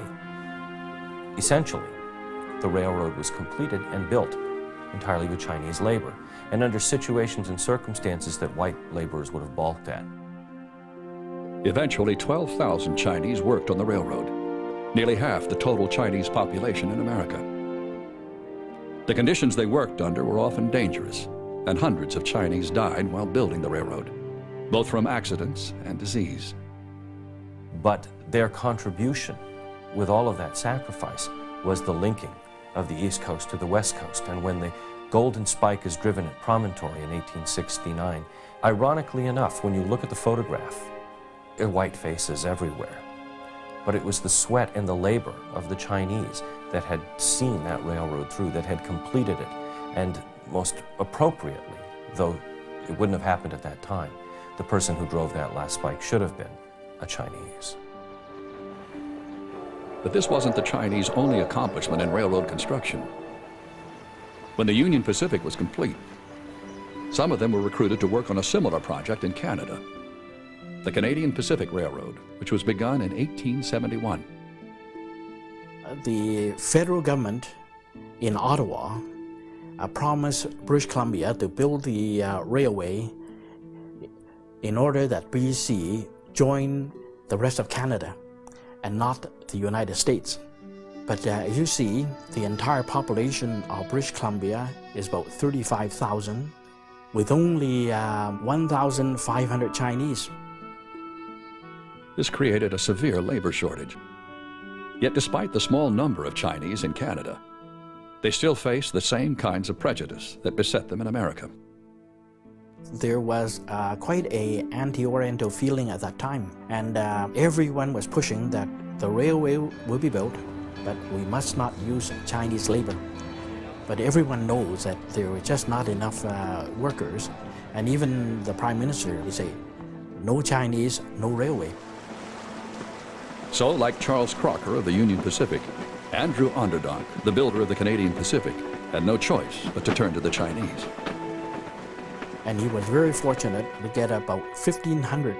essentially, the railroad was completed and built entirely with Chinese labor, and under situations and circumstances that white laborers would have balked at. Eventually, 12,000 Chinese worked on the railroad, nearly half the total Chinese population in America. The conditions they worked under were often dangerous, and hundreds of Chinese died while building the railroad, both from accidents and disease. But their contribution with all of that sacrifice was the linking of the East Coast to the West Coast. And when the Golden Spike is driven at Promontory in 1869, ironically enough, when you look at the photograph, there are white faces everywhere. But it was the sweat and the labor of the Chinese that had seen that railroad through, that had completed it. And most appropriately, though it wouldn't have happened at that time, the person who drove that last spike should have been a Chinese. But this wasn't the Chinese' only accomplishment in railroad construction. When the Union Pacific was complete, some of them were recruited to work on a similar project in Canada, the Canadian Pacific Railroad, which was begun in 1871. The federal government in Ottawa promised British Columbia to build the railway in order that BC join the rest of Canada and not the United States. But you see, the entire population of British Columbia is about 35,000, with only 1,500 Chinese. This created a severe labor shortage. Yet despite the small number of Chinese in Canada, they still face the same kinds of prejudice that beset them in America. There was quite an anti-Oriental feeling at that time, and everyone was pushing that the railway will be built, but we must not use Chinese labor. But everyone knows that there were just not enough workers, and even the Prime Minister would say, no Chinese, no railway. So, like Charles Crocker of the Union Pacific, Andrew Onderdonk, the builder of the Canadian Pacific, had no choice but to turn to the Chinese. And he was very fortunate to get about 1,500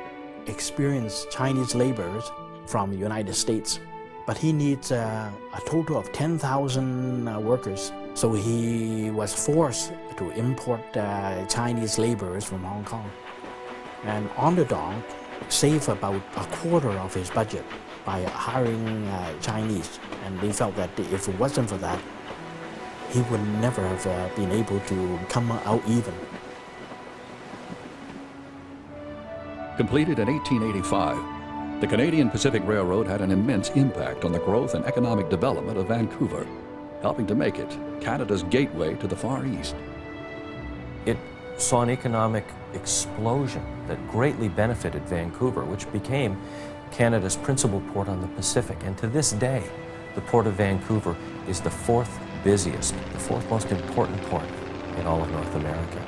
experienced Chinese laborers from the United States. But he needs a total of 10,000 workers. So he was forced to import Chinese laborers from Hong Kong. And Onderdonk saved about a quarter of his budget by hiring Chinese. And they felt that if it wasn't for that, he would never have been able to come out even. Completed in 1885, the Canadian Pacific Railroad had an immense impact on the growth and economic development of Vancouver, helping to make it Canada's gateway to the Far East. It saw an economic explosion that greatly benefited Vancouver, which became Canada's principal port on the Pacific. And to this day, the Port of Vancouver is the fourth busiest, the fourth most important port in all of North America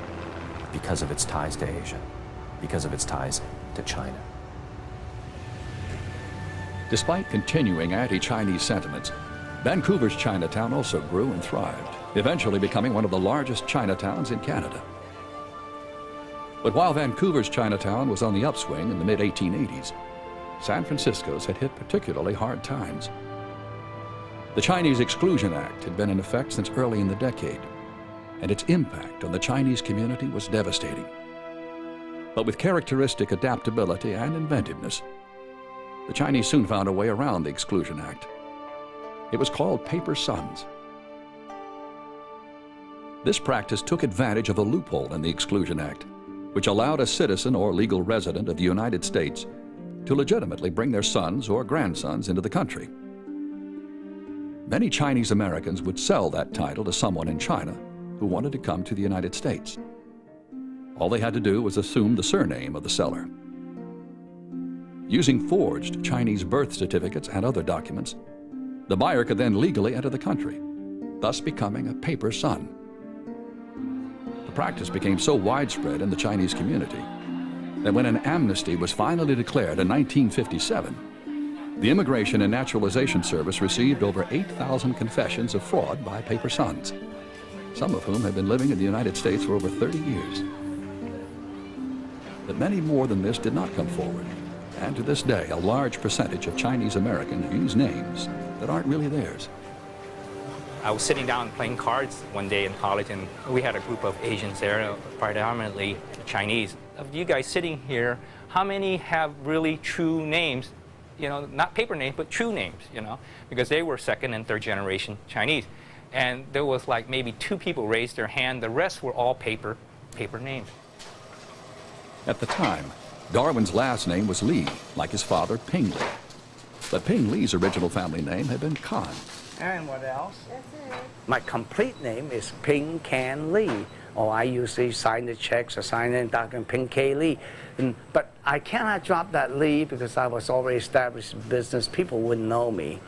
because of its ties to Asia, because of its ties to China. Despite continuing anti-Chinese sentiments, Vancouver's Chinatown also grew and thrived, eventually becoming one of the largest Chinatowns in Canada. But while Vancouver's Chinatown was on the upswing in the mid-1880s, San Francisco's had hit particularly hard times. The Chinese Exclusion Act had been in effect since early in the decade, and its impact on the Chinese community was devastating. But with characteristic adaptability and inventiveness, the Chinese soon found a way around the Exclusion Act. It was called paper sons. This practice took advantage of a loophole in the Exclusion Act, which allowed a citizen or legal resident of the United States to legitimately bring their sons or grandsons into the country. Many Chinese Americans would sell that title to someone in China who wanted to come to the United States. All they had to do was assume the surname of the seller. Using forged Chinese birth certificates and other documents, the buyer could then legally enter the country, thus becoming a paper son. The practice became so widespread in the Chinese community that when an amnesty was finally declared in 1957, the Immigration and Naturalization Service received over 8,000 confessions of fraud by paper sons, some of whom had been living in the United States for over 30 years. But many more than this did not come forward, and to this day, a large percentage of Chinese Americans use names that aren't really theirs. I was sitting down playing cards one day in college, and we had a group of Asians there, predominantly Chinese. Of you guys sitting here, how many have really true names? You know, not paper names, but true names, you know, because they were second and third generation Chinese. And there was like maybe 2 people raised their hand. The rest were all paper names. At the time, Darwin's last name was Li, like his father, Ping Li. But Ping Li's original family name had been Khan. And what else? That's it. My complete name is Ping Can Li. Or I usually sign the checks or sign in Dr. Ping K. Li. But I cannot drop that Li because I was already established in business. People wouldn't know me.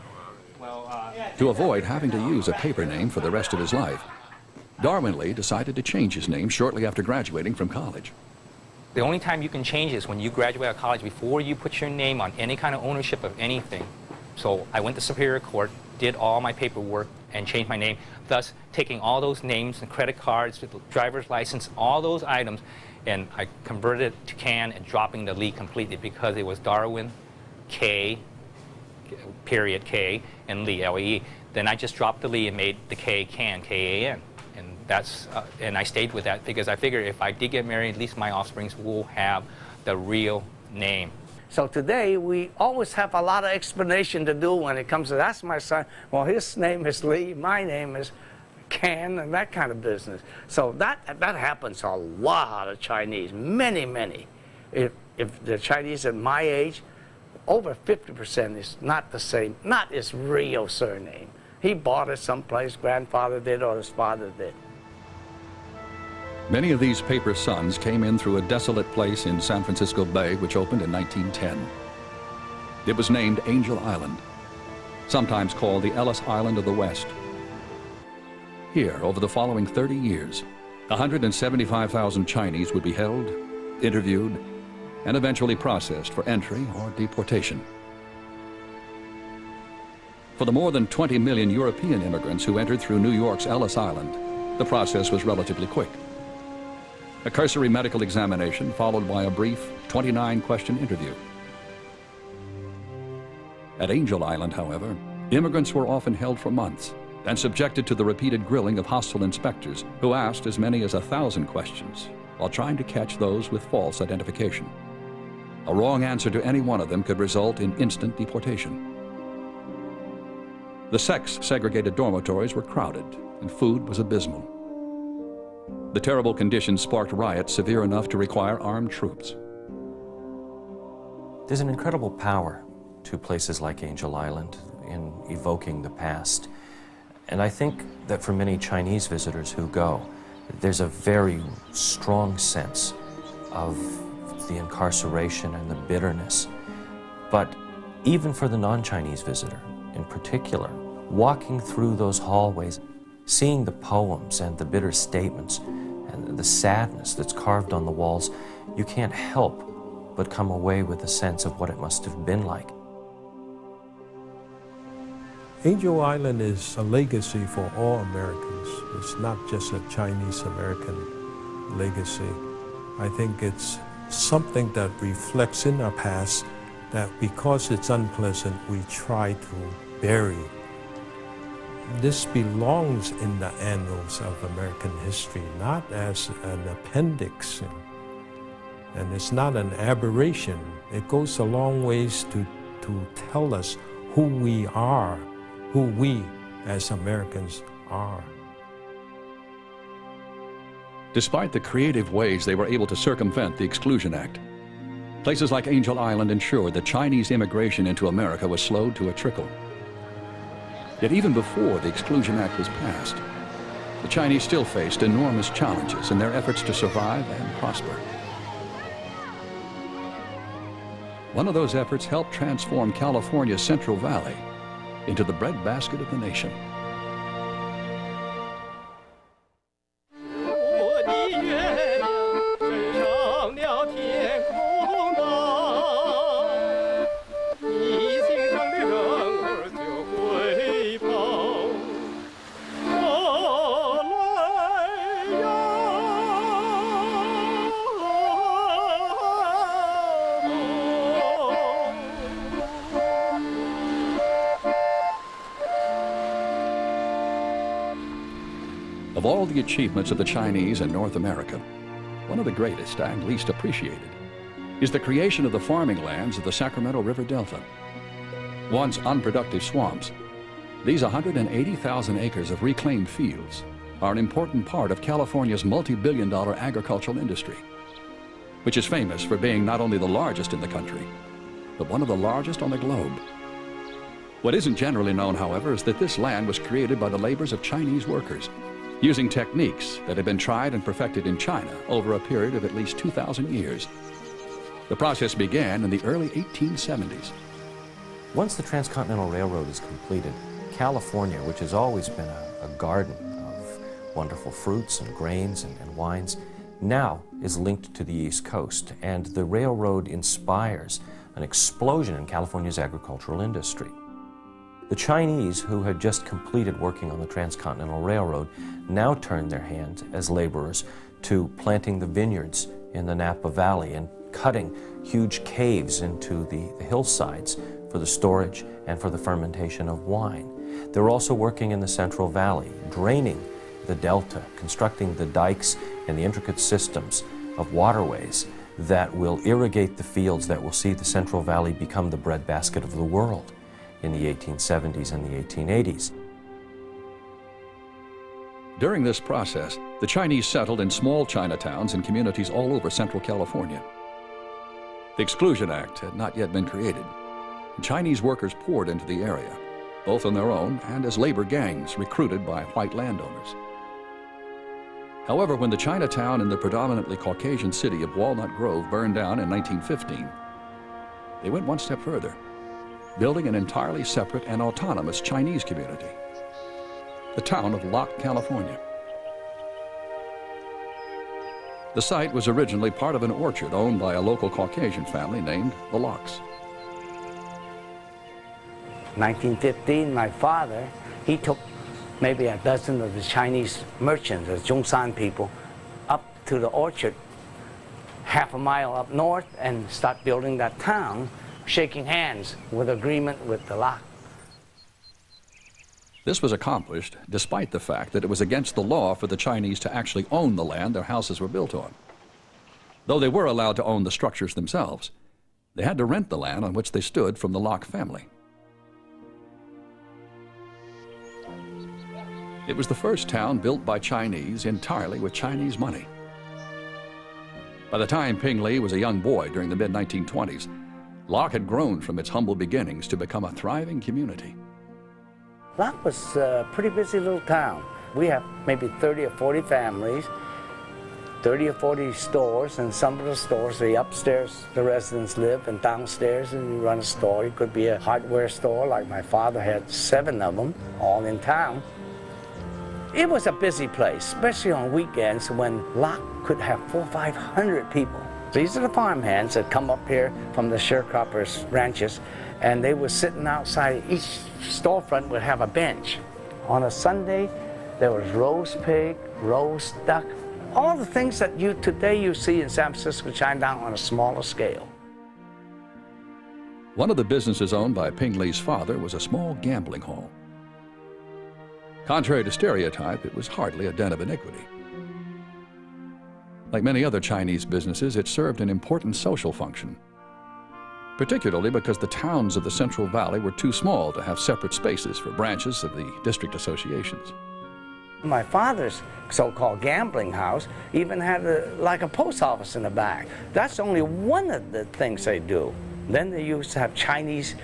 To avoid having to use a paper name for the rest of his life, Darwin Li decided to change his name shortly after graduating from college. The only time you can change is when you graduate out of college before you put your name on any kind of ownership of anything. So I went to Superior Court, did all my paperwork, and changed my name, thus taking all those names and credit cards, driver's license, all those items, and I converted it to Can and dropping the Li completely because it was Darwin, K, period K, and Li, L-E-E. Then I just dropped the Li and made the K, Can, K-A-N. And that's, and I stayed with that because I figured if I did get married, at least my offspring will have the real name. So today, we always have a lot of explanation to do when it comes to, that's my son, well, his name is Li, my name is Can, and that kind of business. So that happens to a lot of Chinese, many. If the Chinese at my age, over 50% is not the same, not his real surname. He bought it someplace, grandfather did or his father did. Many of these paper sons came in through a desolate place in San Francisco Bay, which opened in 1910. It was named Angel Island, sometimes called the Ellis Island of the West. Here, over the following 30 years, 175,000 Chinese would be held, interviewed, and eventually processed for entry or deportation. For the more than 20 million European immigrants who entered through New York's Ellis Island, the process was relatively quick. A cursory medical examination followed by a brief 29-question interview. At Angel Island, however, immigrants were often held for months and subjected to the repeated grilling of hostile inspectors who asked as many as 1,000 questions while trying to catch those with false identification. A wrong answer to any one of them could result in instant deportation. The sex-segregated dormitories were crowded and food was abysmal. The terrible conditions sparked riots severe enough to require armed troops. There's an incredible power to places like Angel Island in evoking the past. And I think that for many Chinese visitors who go, there's a very strong sense of the incarceration and the bitterness. But even for the non-Chinese visitor in particular, walking through those hallways, seeing the poems and the bitter statements and the sadness that's carved on the walls, you can't help but come away with a sense of what it must have been like. Angel Island is a legacy for all Americans. It's not just a Chinese-American legacy. I think it's something that reflects in our past that because it's unpleasant, we try to bury. This belongs in the annals of American history, not as an appendix. And it's not an aberration. It goes a long ways to tell us who we are, who we as Americans are. Despite the creative ways they were able to circumvent the Exclusion Act, places like Angel Island ensured that Chinese immigration into America was slowed to a trickle. Yet even before the Exclusion Act was passed, the Chinese still faced enormous challenges in their efforts to survive and prosper. One of those efforts helped transform California's Central Valley into the breadbasket of the nation. Of all the achievements of the Chinese in North America, one of the greatest and least appreciated is the creation of the farming lands of the Sacramento River Delta. Once unproductive swamps, these 180,000 acres of reclaimed fields are an important part of California's multi-billion-dollar agricultural industry, which is famous for being not only the largest in the country, but one of the largest on the globe. What isn't generally known, however, is that this land was created by the labors of Chinese workers, using techniques that had been tried and perfected in China over a period of at least 2,000 years. The process began in the early 1870s. Once the Transcontinental Railroad is completed, California, which has always been a garden of wonderful fruits and grains and wines, now is linked to the East Coast, and the railroad inspires an explosion in California's agricultural industry. The Chinese, who had just completed working on the Transcontinental Railroad, now turned their hand as laborers to planting the vineyards in the Napa Valley and cutting huge caves into the hillsides for the storage and for the fermentation of wine. They're also working in the Central Valley, draining the delta, constructing the dikes and the intricate systems of waterways that will irrigate the fields that will see the Central Valley become the breadbasket of the world in the 1870s and the 1880s. During this process, the Chinese settled in small Chinatowns and communities all over Central California. The Exclusion Act had not yet been created, and Chinese workers poured into the area, both on their own and as labor gangs recruited by white landowners. However, when the Chinatown in the predominantly Caucasian city of Walnut Grove burned down in 1915, they went one step further, building an entirely separate and autonomous Chinese community, the town of Locke, California. The site was originally part of an orchard owned by a local Caucasian family named the Locks. 1915, my father, he took maybe a dozen of the Chinese merchants, the Zhongshan people, up to the orchard, half a mile up north, and start building that town, shaking hands with agreement with the Locke. This was accomplished despite the fact that it was against the law for the Chinese to actually own the land their houses were built on. Though they were allowed to own the structures themselves, they had to rent the land on which they stood from the Locke family. It was the first town built by Chinese entirely with Chinese money. By the time Ping Li was a young boy during the mid-1920s, Locke had grown from its humble beginnings to become a thriving community. Locke was a pretty busy little town. We have maybe 30 or 40 families, 30 or 40 stores, and some of the stores, the upstairs, the residents live, and downstairs, and you run a store. It could be a hardware store, like my father had 7 of them, all in town. It was a busy place, especially on weekends when Locke could have 400 or 500 people. These are the farmhands that come up here from the sharecroppers' ranches, and they were sitting outside. Each storefront would have a bench. On a Sunday, there was roast pig, roast duck, all the things that today you see in San Francisco, Chinatown on a smaller scale. One of the businesses owned by Ping Li's father was a small gambling hall. Contrary to stereotype, it was hardly a den of iniquity. Like many other Chinese businesses, it served an important social function, particularly because the towns of the Central Valley were too small to have separate spaces for branches of the district associations. My father's so-called gambling house even had like a post office in the back. That's only one of the things they do. Then they used to have Chinese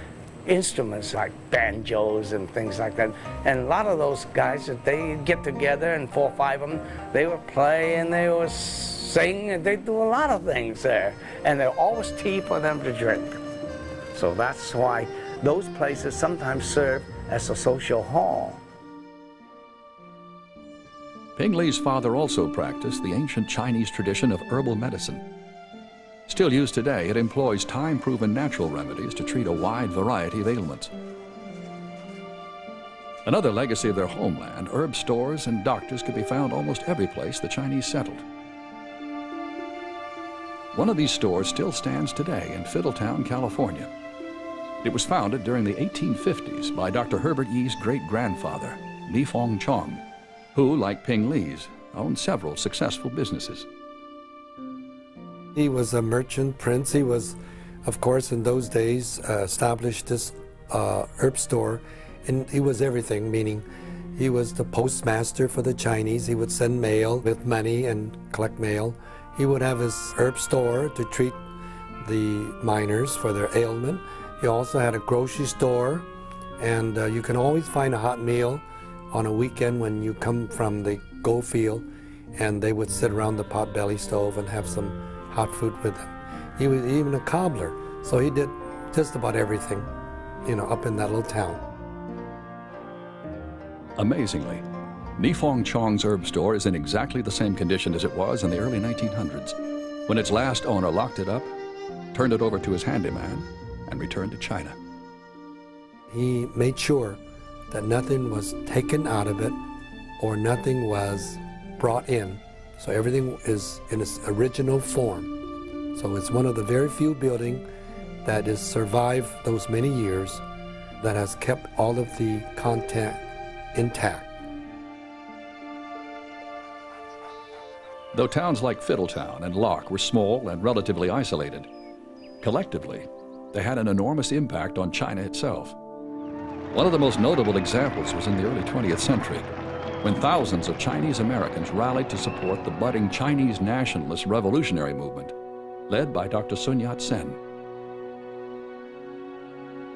instruments like banjos and things like that. And a lot of those guys, they get together, and 4 or 5 of them, they would play and they would sing, and they do a lot of things there. And there's always tea for them to drink. So that's why those places sometimes serve as a social hall. Ping Li's father also practiced the ancient Chinese tradition of herbal medicine. Still used today, it employs time-proven natural remedies to treat a wide variety of ailments. Another legacy of their homeland, herb stores and doctors could be found almost every place the Chinese settled. One of these stores still stands today in Fiddletown, California. It was founded during the 1850s by Dr. Herbert Yi's great-grandfather, Li Fong Chong, who, like Ping Li's, owned several successful businesses. He was a merchant prince. He was, of course, in those days, established this herb store, and he was everything, meaning he was the postmaster for the Chinese. He would send mail with money and collect mail. He would have his herb store to treat the miners for their ailment. He also had a grocery store, and you can always find a hot meal on a weekend when you come from the gold field, and they would sit around the potbelly stove and have some hot food with them. He was even a cobbler, so he did just about everything, you know, up in that little town. Amazingly, Nifong Chong's herb store is in exactly the same condition as it was in the early 1900s, when its last owner locked it up, turned it over to his handyman, and returned to China. He made sure that nothing was taken out of it or nothing was brought in. So everything is in its original form. So it's one of the very few buildings that has survived those many years, that has kept all of the content intact. Though towns like Fiddletown and Locke were small and relatively isolated, collectively, they had an enormous impact on China itself. One of the most notable examples was in the early 20th century, when thousands of Chinese Americans rallied to support the budding Chinese nationalist revolutionary movement, led by Dr. Sun Yat-sen.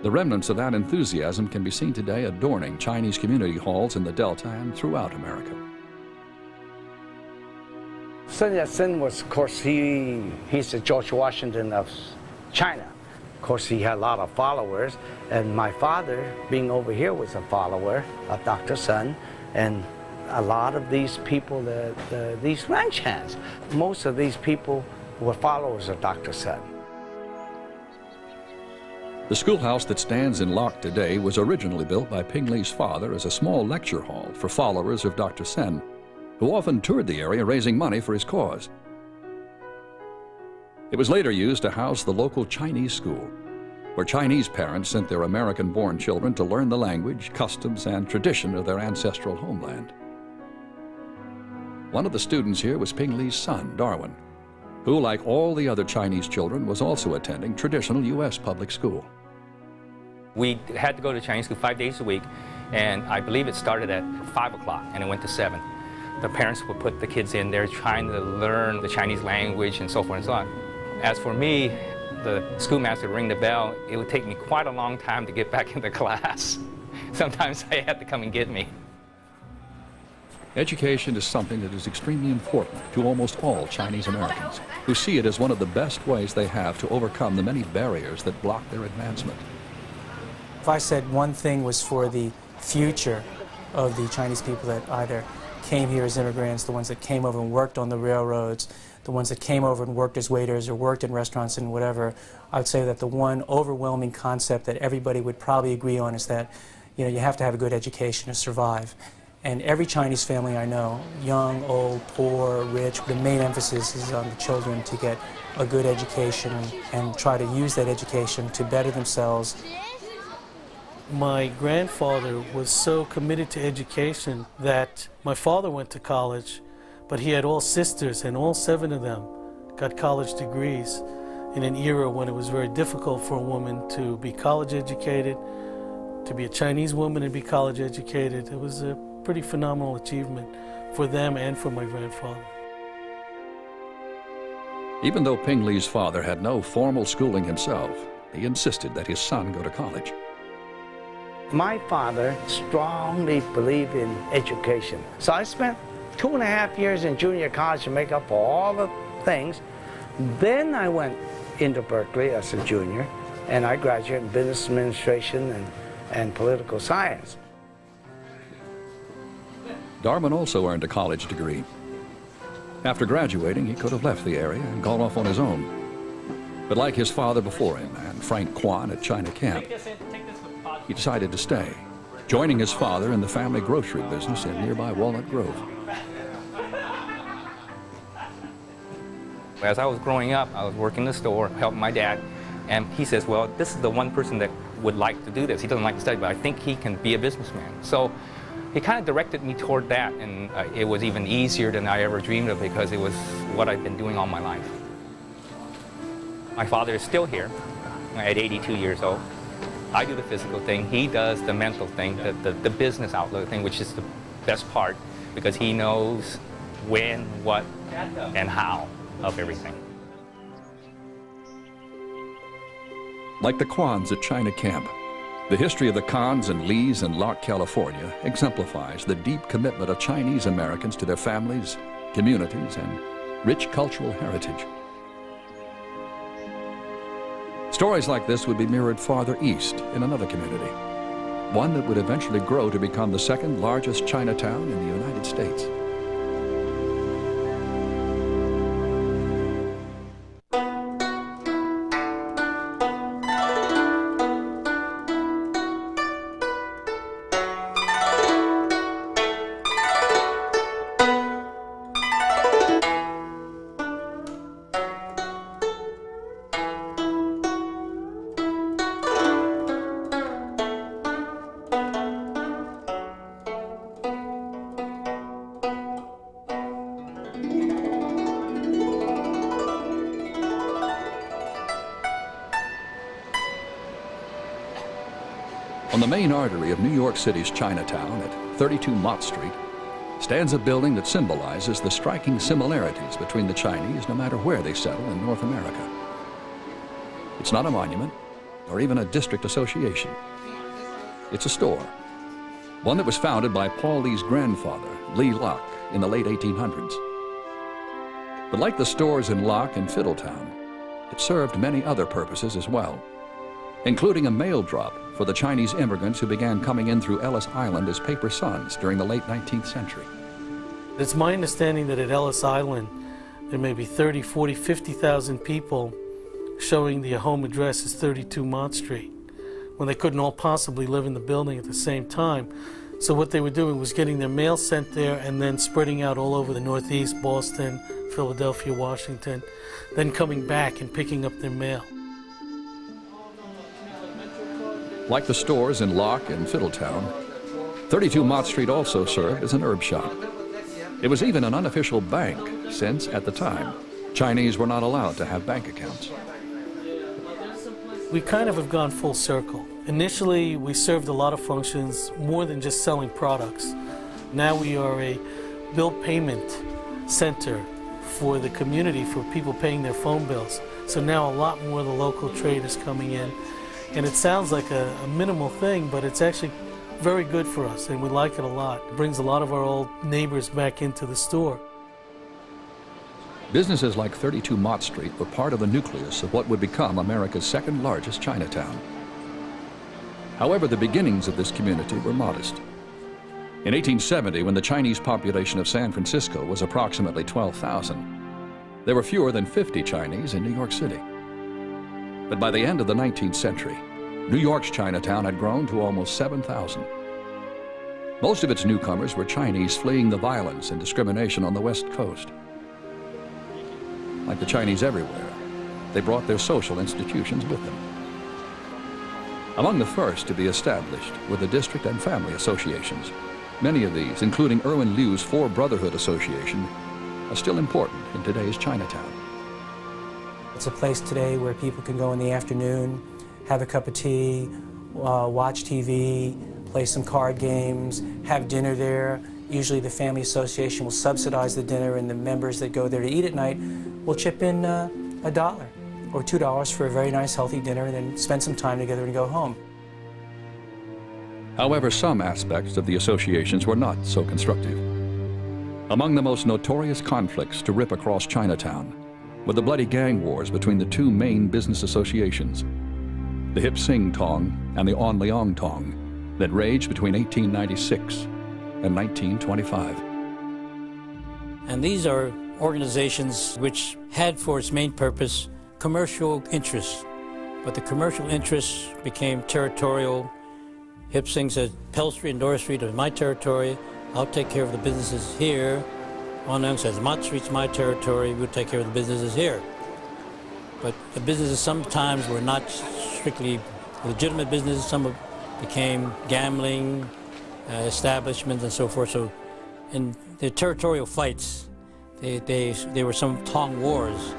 The remnants of that enthusiasm can be seen today adorning Chinese community halls in the Delta and throughout America. Sun Yat-sen was, of course, he's the George Washington of China. Of course, he had a lot of followers, and my father, being over here, was a follower of Dr. Sun, and a lot of these people, these ranch hands, most of these people were followers of Dr. Sun. The schoolhouse that stands in Locke today was originally built by Ping Li's father as a small lecture hall for followers of Dr. Sen, who often toured the area raising money for his cause. It was later used to house the local Chinese school, where Chinese parents sent their American-born children to learn the language, customs, and tradition of their ancestral homeland. One of the students here was Ping Li's son, Darwin, who, like all the other Chinese children, was also attending traditional U.S. public school. We had to go to Chinese school 5 days a week, and I believe it started at 5 o'clock and it went to 7. The parents would put the kids in there trying to learn the Chinese language and so forth and so on. As for me, the schoolmaster would ring the bell. It would take me quite a long time to get back into class. Sometimes I had to come and get me. Education is something that is extremely important to almost all Chinese Americans, who see it as one of the best ways they have to overcome the many barriers that block their advancement. If I said one thing was for the future of the Chinese people that either came here as immigrants, the ones that came over and worked on the railroads, the ones that came over and worked as waiters or worked in restaurants and whatever, I would say that the one overwhelming concept that everybody would probably agree on is that, you have to have a good education to survive. And every Chinese family I know, young, old, poor, rich, the main emphasis is on the children to get a good education and try to use that education to better themselves. My grandfather was so committed to education that my father went to college, but he had all sisters, and all 7 of them got college degrees in an era when it was very difficult for a woman to be college educated, to be a Chinese woman and be college educated. It was a pretty phenomenal achievement for them and for my grandfather. Even though Ping Li's father had no formal schooling himself, he insisted that his son go to college. My father strongly believed in education. So I spent 2.5 years in junior college to make up for all the things. Then I went into Berkeley as a junior, and I graduated in business administration and political science. Darwin also earned a college degree. After graduating, he could have left the area and gone off on his own. But like his father before him and Frank Kwan at China Camp, he decided to stay, joining his father in the family grocery business in nearby Walnut Grove. As I was growing up, I was working the store, helping my dad, and he says, well, this is the one person that would like to do this. He doesn't like to study, but I think he can be a businessman. So he kind of directed me toward that, and it was even easier than I ever dreamed of because it was what I've been doing all my life. My father is still here at 82 years old. I do the physical thing, he does the mental thing, the business outlook thing, which is the best part because he knows when, what, and how of everything. Like the Kwans at China Camp, the history of the Khans in Lee's and Locke, California exemplifies the deep commitment of Chinese Americans to their families, communities, and rich cultural heritage. Stories like this would be mirrored farther east in another community, one that would eventually grow to become the second largest Chinatown in the United States. On the main artery of New York City's Chinatown at 32 Mott Street stands a building that symbolizes the striking similarities between the Chinese no matter where they settle in North America. It's not a monument or even a district association. It's a store, one that was founded by Paul Lee's grandfather, Lee Locke, in the late 1800s. But like the stores in Locke and Fiddletown, it served many other purposes as well, including a mail drop for the Chinese immigrants who began coming in through Ellis Island as paper sons during the late 19th century. It's my understanding that at Ellis Island, there may be 30, 40, 50,000 people showing their home address as 32 Mott Street, when they couldn't all possibly live in the building at the same time. So what they were doing was getting their mail sent there and then spreading out all over the Northeast, Boston, Philadelphia, Washington, then coming back and picking up their mail. Like the stores in Locke and Fiddletown, 32 Mott Street also served as an herb shop. It was even an unofficial bank, since, at the time, Chinese were not allowed to have bank accounts. We kind of have gone full circle. Initially, we served a lot of functions, more than just selling products. Now we are a bill payment center for the community, for people paying their phone bills. So now a lot more of the local trade is coming in. And it sounds like a minimal thing, but it's actually very good for us, and we like it a lot. It brings a lot of our old neighbors back into the store. Businesses like 32 Mott Street were part of the nucleus of what would become America's second largest Chinatown. However, the beginnings of this community were modest. In 1870, when the Chinese population of San Francisco was approximately 12,000, there were fewer than 50 Chinese in New York City. But by the end of the 19th century, New York's Chinatown had grown to almost 7,000. Most of its newcomers were Chinese fleeing the violence and discrimination on the West Coast. Like the Chinese everywhere, they brought their social institutions with them. Among the first to be established were the district and family associations. Many of these, including Irwin Liu's Four Brotherhood Association, are still important in today's Chinatown. It's a place today where people can go in the afternoon, have a cup of tea, watch TV, play some card games, have dinner there. Usually the family association will subsidize the dinner, and the members that go there to eat at night will chip in $1 or $2 for a very nice healthy dinner and then spend some time together and go home. However, some aspects of the associations were not so constructive. Among the most notorious conflicts to rip across Chinatown were the bloody gang wars between the two main business associations, the Hip Sing Tong and the On Leong Tong, that raged between 1896 and 1925. And these are organizations which had for its main purpose commercial interests, but the commercial interests became territorial. Hip Sing said, Pell Street and Doris Street are my territory, I'll take care of the businesses here. On Leong says, Mott Street's my territory, we'll take care of the businesses here. But the businesses sometimes were not strictly legitimate businesses. Some became gambling, establishments and so forth. So in the territorial fights, there were some Tong wars.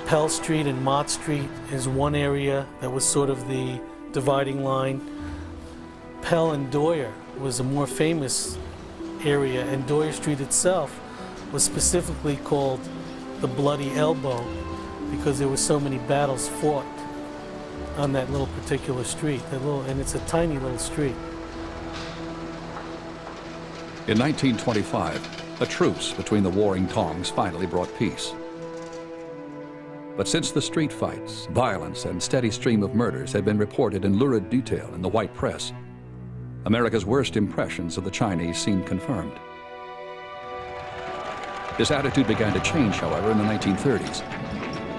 Pell Street and Mott Street is one area that was sort of the dividing line. Pell and Doyer was a more famous area, and Doyer Street itself was specifically called the Bloody Elbow because there were so many battles fought on that little particular street. And it's a tiny little street. In 1925, a truce between the warring Tongs finally brought peace. But since the street fights, violence and steady stream of murders had been reported in lurid detail in the white press, America's worst impressions of the Chinese seemed confirmed. This attitude began to change, however, in the 1930s.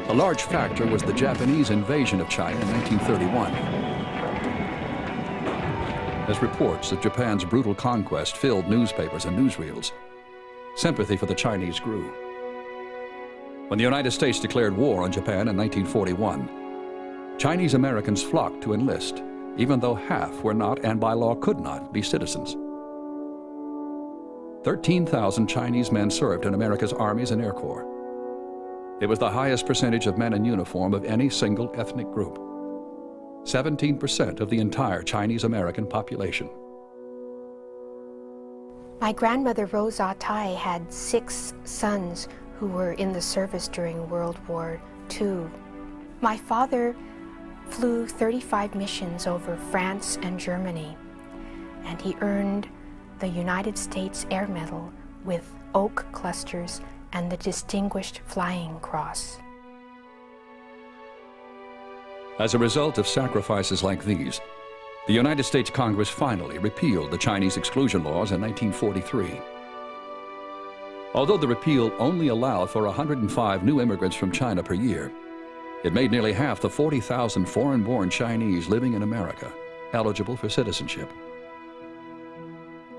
A large factor was the Japanese invasion of China in 1931. As reports of Japan's brutal conquest filled newspapers and newsreels, sympathy for the Chinese grew. When the United States declared war on Japan in 1941, Chinese Americans flocked to enlist, even though half were not and by law could not be citizens. 13,000 Chinese men served in America's armies and air corps. It was the highest percentage of men in uniform of any single ethnic group. 17% of the entire Chinese American population. My grandmother Rose Ah Tai had 6 sons who were in the service during World War II. My father flew 35 missions over France and Germany, and he earned the United States Air Medal with oak clusters and the Distinguished Flying Cross. As a result of sacrifices like these, the United States Congress finally repealed the Chinese exclusion laws in 1943. Although the repeal only allowed for 105 new immigrants from China per year, it made nearly half the 40,000 foreign-born Chinese living in America eligible for citizenship.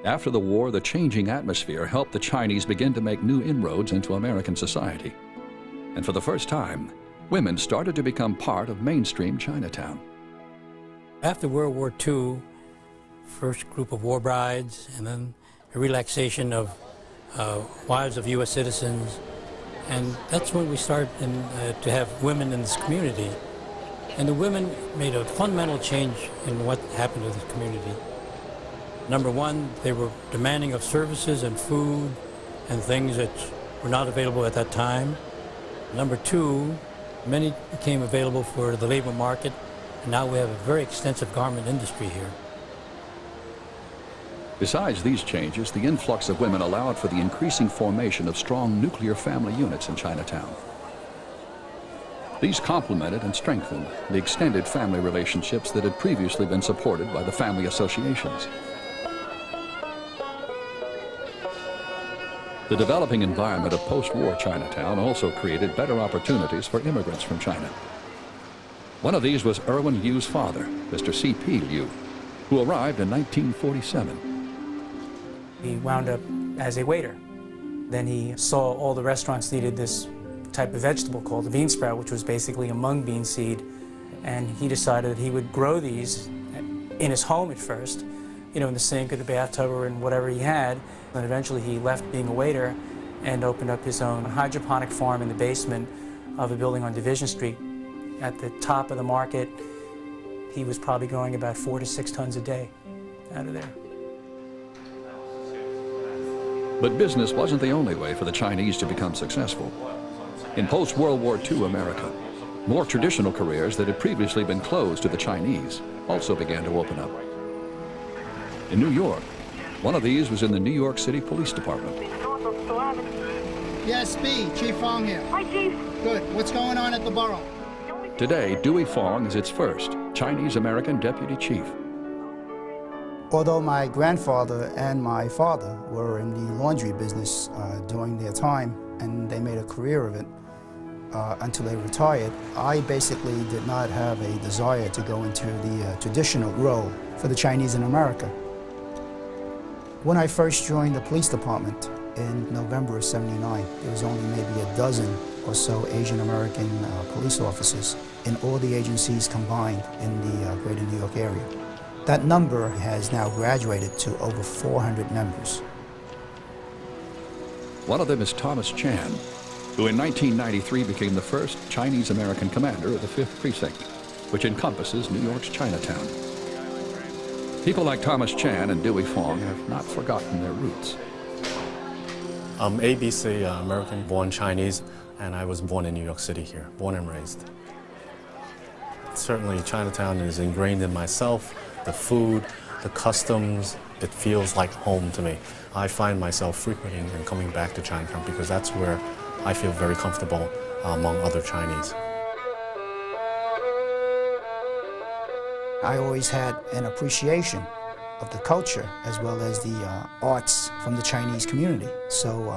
After the war, the changing atmosphere helped the Chinese begin to make new inroads into American society. And for the first time, women started to become part of mainstream Chinatown. After World War II, first group of war brides, and then a relaxation of wives of U.S. citizens. And that's when we started to have women in this community. And the women made a fundamental change in what happened to the community. Number one, they were demanding of services and food and things that were not available at that time. Number two, many became available for the labor market, and now we have a very extensive garment industry here. Besides these changes, the influx of women allowed for the increasing formation of strong nuclear family units in Chinatown. These complemented and strengthened the extended family relationships that had previously been supported by the family associations. The developing environment of post-war Chinatown also created better opportunities for immigrants from China. One of these was Irwin Liu's father, Mr. C.P. Liu, who arrived in 1947. He wound up as a waiter. Then he saw all the restaurants needed this type of vegetable called the bean sprout, which was basically a mung bean seed. And he decided that he would grow these in his home at first, in the sink or the bathtub or in whatever he had. And eventually he left being a waiter and opened up his own hydroponic farm in the basement of a building on Division Street. At the top of the market, he was probably growing about 4 to 6 tons a day out of there. But business wasn't the only way for the Chinese to become successful. In post-World War II America, more traditional careers that had previously been closed to the Chinese also began to open up. In New York, one of these was in the New York City Police Department. Yes, B. Chief Fong here. Hi, Chief. Good. What's going on at the borough? Today, Dewey Fong is its first Chinese-American deputy chief. Although my grandfather and my father were in the laundry business during their time, and they made a career of it until they retired, I basically did not have a desire to go into the traditional role for the Chinese in America. When I first joined the police department in November of '79, there was only maybe a dozen or so Asian American police officers in all the agencies combined in the greater New York area. That number has now graduated to over 400 members. One of them is Thomas Chan, who in 1993 became the first Chinese-American commander of the 5th Precinct, which encompasses New York's Chinatown. People like Thomas Chan and Dewey Fong have not forgotten their roots. I'm ABC, American, born Chinese, and I was born in New York City here, born and raised. Certainly Chinatown is ingrained in myself, the food, the customs, it feels like home to me. I find myself frequenting and coming back to Chinatown because that's where I feel very comfortable among other Chinese. I always had an appreciation of the culture as well as the arts from the Chinese community. So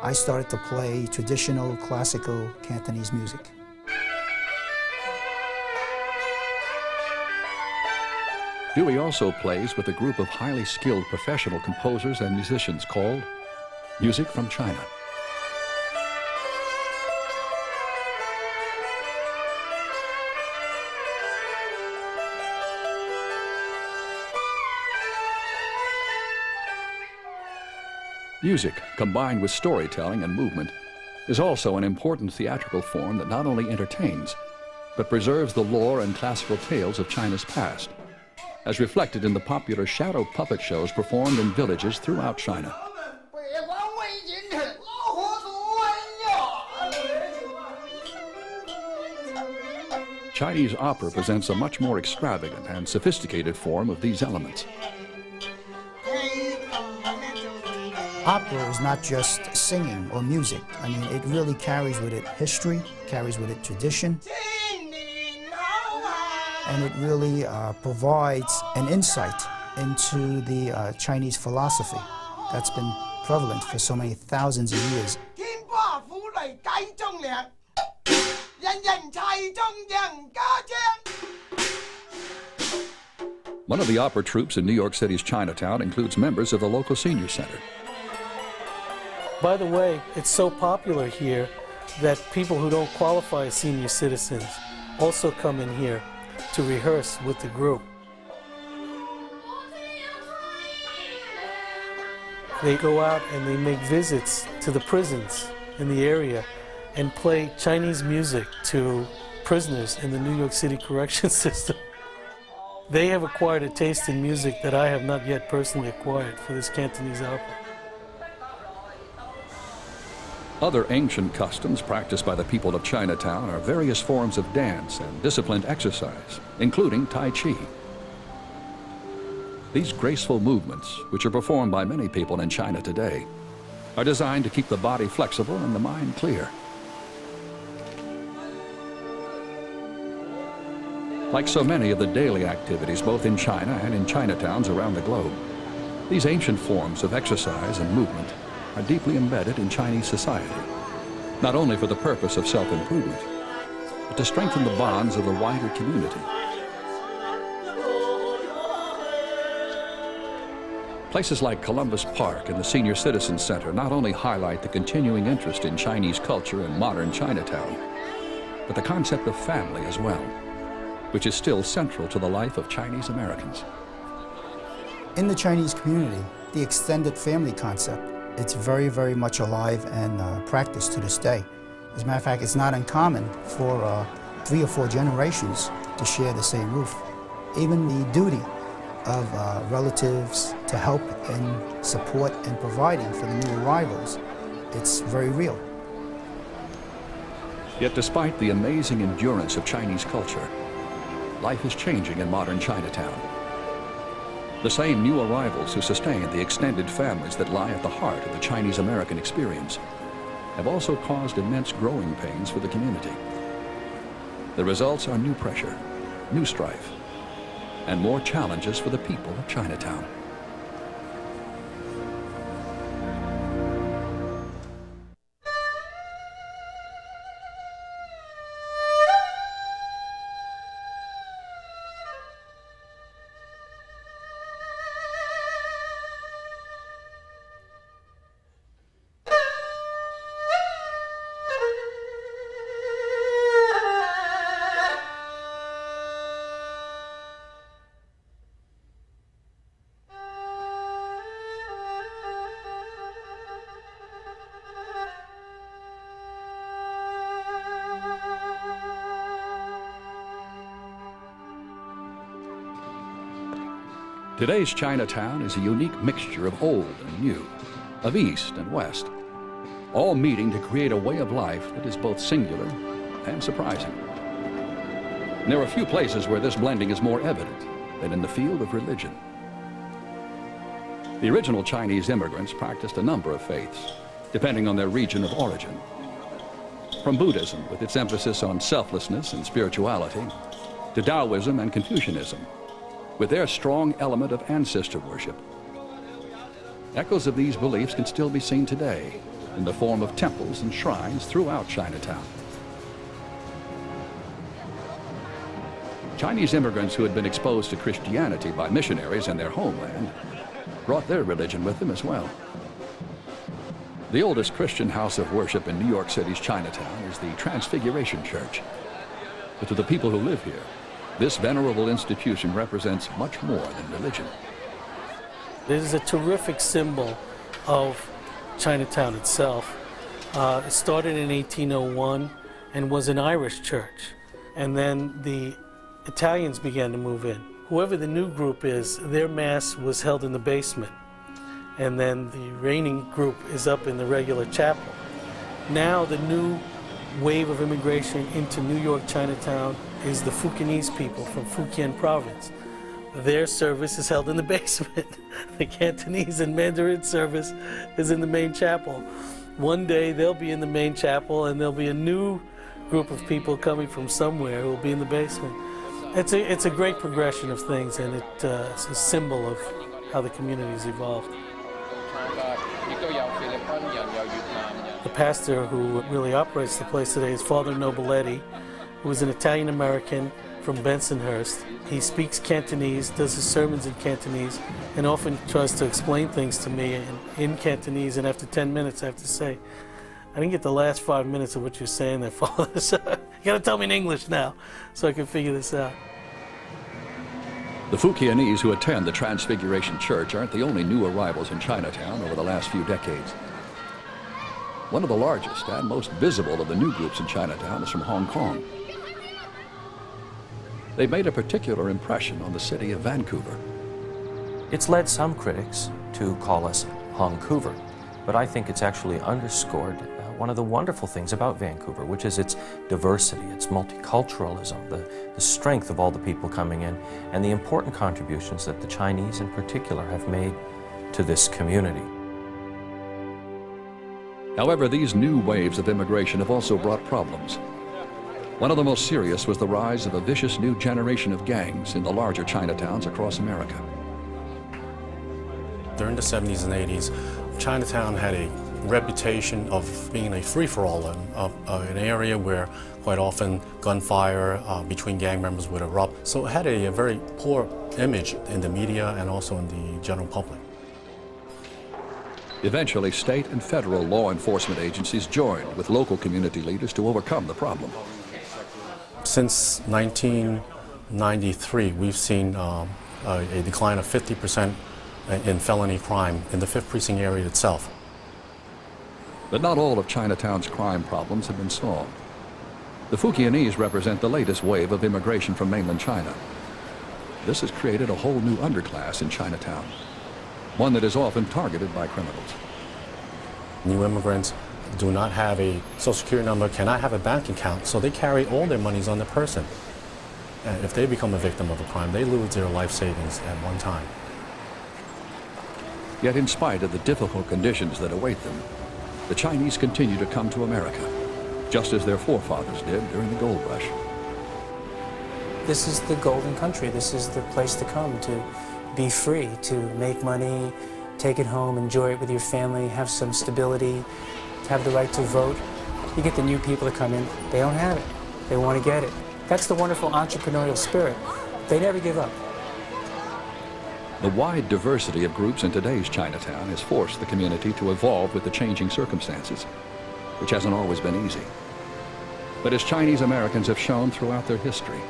I started to play traditional classical Cantonese music. Dewey also plays with a group of highly skilled professional composers and musicians called Music from China. Music, combined with storytelling and movement, is also an important theatrical form that not only entertains, but preserves the lore and classical tales of China's past, as reflected in the popular shadow puppet shows performed in villages throughout China. Chinese opera presents a much more extravagant and sophisticated form of these elements. Opera is not just singing or music. I mean, it really carries with it history, carries with it tradition, and it really provides an insight into the Chinese philosophy that's been prevalent for so many thousands of years. One of the opera troupes in New York City's Chinatown includes members of the local senior center. By the way, it's so popular here that people who don't qualify as senior citizens also come in here to rehearse with the group. They go out and they make visits to the prisons in the area and play Chinese music to prisoners in the New York City correction system. They have acquired a taste in music that I have not yet personally acquired for this Cantonese opera. Other ancient customs practiced by the people of Chinatown are various forms of dance and disciplined exercise, including Tai Chi. These graceful movements, which are performed by many people in China today, are designed to keep the body flexible and the mind clear. Like so many of the daily activities both in China and in Chinatowns around the globe, these ancient forms of exercise and movement are deeply embedded in Chinese society, not only for the purpose of self-improvement, but to strengthen the bonds of the wider community. Places like Columbus Park and the Senior Citizens Center not only highlight the continuing interest in Chinese culture and modern Chinatown, but the concept of family as well, which is still central to the life of Chinese Americans. In the Chinese community, the extended family concept, it's very, very much alive and practiced to this day. As a matter of fact, it's not uncommon for 3 or 4 generations to share the same roof. Even the duty of relatives to help and support and providing for the new arrivals, it's very real. Yet despite the amazing endurance of Chinese culture, life is changing in modern Chinatown. The same new arrivals who sustain the extended families that lie at the heart of the Chinese-American experience have also caused immense growing pains for the community. The results are new pressure, new strife, and more challenges for the people of Chinatown. Today's Chinatown is a unique mixture of old and new, of East and West, all meeting to create a way of life that is both singular and surprising. And there are few places where this blending is more evident than in the field of religion. The original Chinese immigrants practiced a number of faiths, depending on their region of origin. From Buddhism, with its emphasis on selflessness and spirituality, to Taoism and Confucianism, with their strong element of ancestor worship. Echoes of these beliefs can still be seen today in the form of temples and shrines throughout Chinatown. Chinese immigrants who had been exposed to Christianity by missionaries in their homeland brought their religion with them as well. The oldest Christian house of worship in New York City's Chinatown is the Transfiguration Church. But to the people who live here, this venerable institution represents much more than religion. It is a terrific symbol of Chinatown itself. It started in 1801 and was an Irish church. And then the Italians began to move in. Whoever the new group is, their mass was held in the basement. And then the reigning group is up in the regular chapel. Now the new wave of immigration into New York Chinatown is the Fukienese people from Fujian province. Their service is held in the basement. The Cantonese and Mandarin service is in the main chapel. One day they'll be in the main chapel and there'll be a new group of people coming from somewhere who will be in the basement. It's a great progression of things, and it's a symbol of how the community's evolved. The pastor who really operates the place today is Father Nobiletti, who is an Italian-American from Bensonhurst. He speaks Cantonese, does his sermons in Cantonese, and often tries to explain things to me in Cantonese, and after 10 minutes I have to say, I didn't get the last 5 minutes of what you're saying there, Father, so you gotta tell me in English now so I can figure this out. The Fukienese who attend the Transfiguration Church aren't the only new arrivals in Chinatown over the last few decades. One of the largest and most visible of the new groups in Chinatown is from Hong Kong. They've made a particular impression on the city of Vancouver. It's led some critics to call us Hongcouver, but I think it's actually underscored one of the wonderful things about Vancouver, which is its diversity, its multiculturalism, the strength of all the people coming in, and the important contributions that the Chinese in particular have made to this community. However, these new waves of immigration have also brought problems. One of the most serious was the rise of a vicious new generation of gangs in the larger Chinatowns across America. During the 70s and 80s, Chinatown had a reputation of being a free-for-all, an area where quite often gunfire between gang members would erupt. So it had a very poor image in the media and also in the general public. Eventually, state and federal law enforcement agencies joined with local community leaders to overcome the problem. Since 1993, we've seen a decline of 50% in felony crime in the 5th Precinct area itself. But not all of Chinatown's crime problems have been solved. The Fukienese represent the latest wave of immigration from mainland China. This has created a whole new underclass in Chinatown, one that is often targeted by criminals. New immigrants do not have a social security number, cannot have a bank account, so they carry all their monies on their person. And if they become a victim of a crime, they lose their life savings at one time. Yet in spite of the difficult conditions that await them, the Chinese continue to come to America, just as their forefathers did during the gold rush. This is the golden country. This is the place to come to be free, to make money, take it home, enjoy it with your family, have some stability, have the right to vote. You get the new people to come in, they don't have it. They want to get it. That's the wonderful entrepreneurial spirit. They never give up. The wide diversity of groups in today's Chinatown has forced the community to evolve with the changing circumstances, which hasn't always been easy. But as Chinese Americans have shown throughout their history,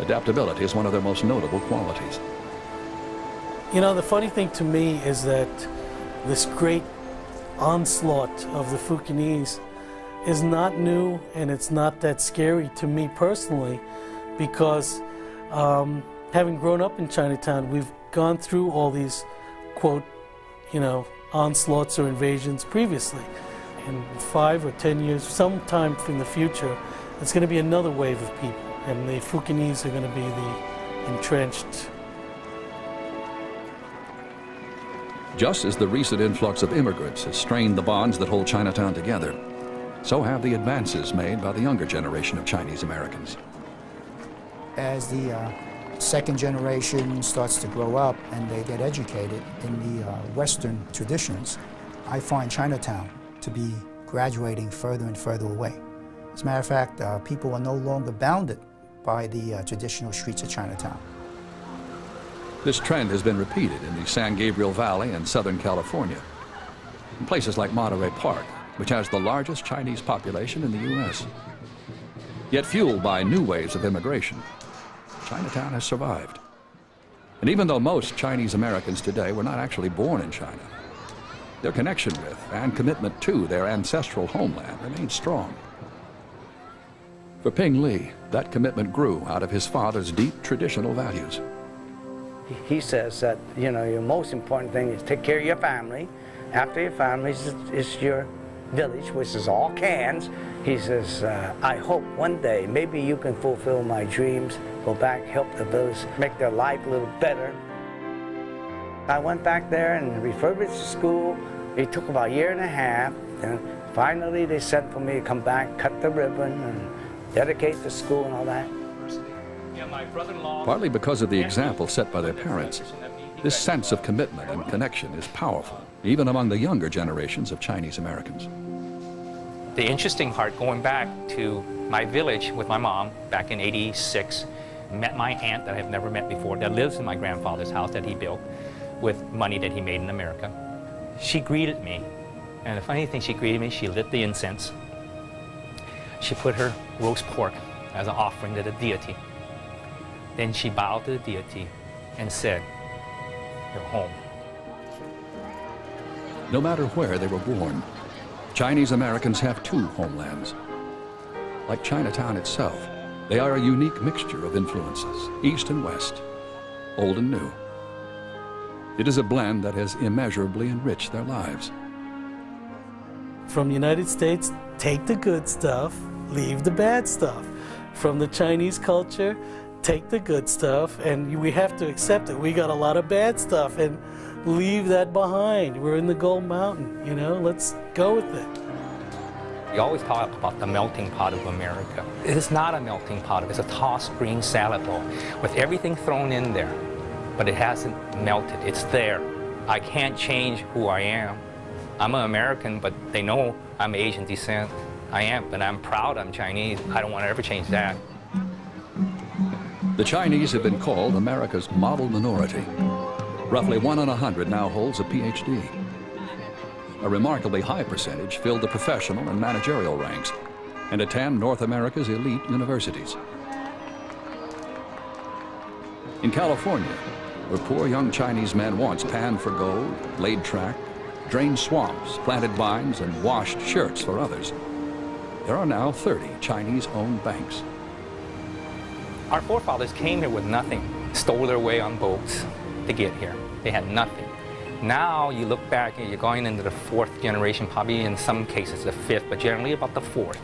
adaptability is one of their most notable qualities. You know, the funny thing to me is that this great onslaught of the Fukienese is not new, and it's not that scary to me personally, because Having grown up in Chinatown, we've gone through all these, quote, onslaughts or invasions previously. In 5 or 10 years, sometime in the future, it's going to be another wave of people, and the Fukienese are going to be the entrenched. Just as the recent influx of immigrants has strained the bonds that hold Chinatown together, so have the advances made by the younger generation of Chinese Americans. As the second generation starts to grow up and they get educated in the Western traditions, I find Chinatown to be graduating further and further away. As a matter of fact, people are no longer bounded by the traditional streets of Chinatown. This trend has been repeated in the San Gabriel Valley in Southern California, in places like Monterey Park, which has the largest Chinese population in the U.S. Yet fueled by new waves of immigration, Chinatown has survived. And even though most Chinese Americans today were not actually born in China, their connection with and commitment to their ancestral homeland remains strong. For Ping Li, that commitment grew out of his father's deep traditional values. He says that, your most important thing is take care of your family. After your family is your village, which is all cans. He says, I hope one day maybe you can fulfill my dreams, go back, help the village, make their life a little better. I went back there and refurbished the school. It took about 1.5 years, and finally they sent for me to come back, cut the ribbon, and dedicate the school and all that. Partly because of the example set by their parents, this sense of commitment and connection is powerful, even among the younger generations of Chinese Americans. The interesting part, going back to my village with my mom back in '86, met my aunt that I've never met before, that lives in my grandfather's house that he built with money that he made in America. She greeted me, and the funny thing, she greeted me, she lit the incense. She put her roast pork as an offering to the deity. Then she bowed to the deity and said, "You're home." No matter where they were born, Chinese Americans have two homelands. Like Chinatown itself, they are a unique mixture of influences, East and West, old and new. It is a blend that has immeasurably enriched their lives. From the United States, take the good stuff, leave the bad stuff. From the Chinese culture, take the good stuff, and we have to accept it. We got a lot of bad stuff, and leave that behind. We're in the Gold Mountain, let's go with it. You always talk about the melting pot of America. It is not a melting pot, it's a tossed green salad bowl with everything thrown in there, but it hasn't melted, it's there. I can't change who I am. I'm an American, but they know I'm Asian descent. I am, but I'm proud I'm Chinese. I don't want to ever change that. The Chinese have been called America's model minority. Roughly 1 in 100 now holds a PhD. A remarkably high percentage fill the professional and managerial ranks and attend North America's elite universities. In California, where poor young Chinese men once panned for gold, laid track, drained swamps, planted vines, and washed shirts for others, there are now 30 Chinese-owned banks. Our forefathers came here with nothing, stole their way on boats to get here. They had nothing. Now you look back and you're going into the 4th generation, probably in some cases the 5th, but generally about the 4th.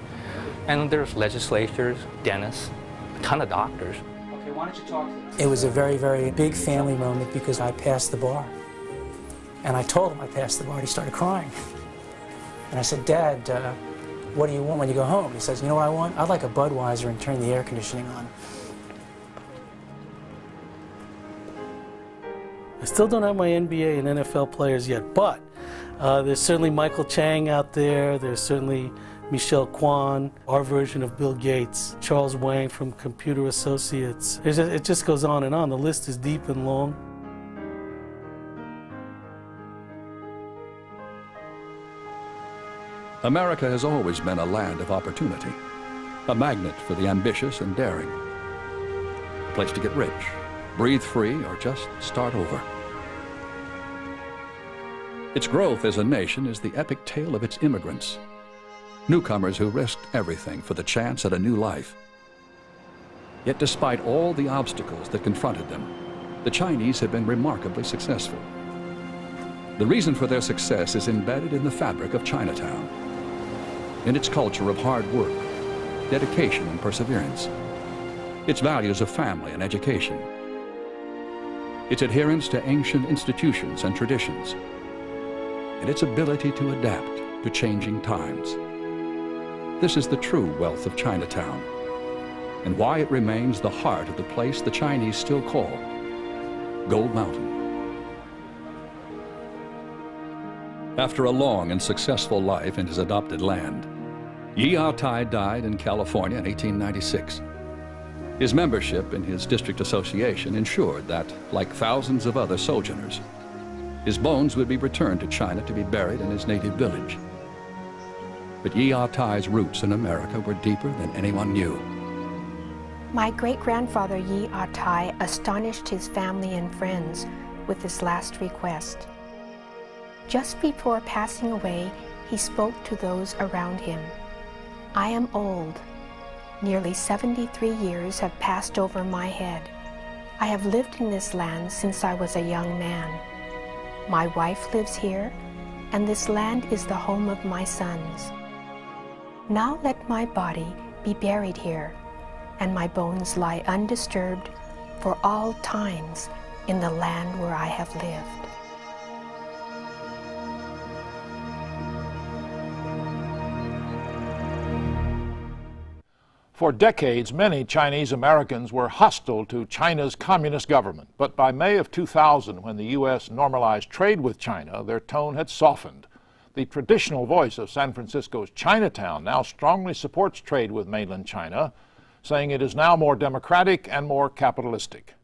And there's legislators, dentists, a ton of doctors. Okay, why don't you talk to us? It was a very, very big family moment because I passed the bar. And I told him I passed the bar, and he started crying. And I said, "Dad, what do you want when you go home?" He says, "You know what I want? I'd like a Budweiser and turn the air conditioning on." I still don't have my NBA and NFL players yet, but there's certainly Michael Chang out there. There's certainly Michelle Kwan, our version of Bill Gates, Charles Wang from Computer Associates. It just goes on and on. The list is deep and long. America has always been a land of opportunity, a magnet for the ambitious and daring, a place to get rich, breathe free, or just start over. Its growth as a nation is the epic tale of its immigrants, newcomers who risked everything for the chance at a new life. Yet despite all the obstacles that confronted them, the Chinese have been remarkably successful. The reason for their success is embedded in the fabric of Chinatown, in its culture of hard work, dedication, and perseverance, its values of family and education, its adherence to ancient institutions and traditions, and its ability to adapt to changing times. This is the true wealth of Chinatown, and why it remains the heart of the place the Chinese still call Gold Mountain. After a long and successful life in his adopted land, Yi Tai died in California in 1896. His membership in his district association ensured that, like thousands of other sojourners, his bones would be returned to China to be buried in his native village. But Yi Tai's roots in America were deeper than anyone knew. My great-grandfather Yi Tai astonished his family and friends with his last request. Just before passing away, he spoke to those around him. I am old. Nearly 73 years have passed over my head. I have lived in this land since I was a young man. My wife lives here, and this land is the home of my sons. Now let my body be buried here, and my bones lie undisturbed for all times in the land where I have lived. For decades, many Chinese Americans were hostile to China's communist government. But by May of 2000, when the U.S. normalized trade with China, their tone had softened. The traditional voice of San Francisco's Chinatown now strongly supports trade with mainland China, saying it is now more democratic and more capitalistic.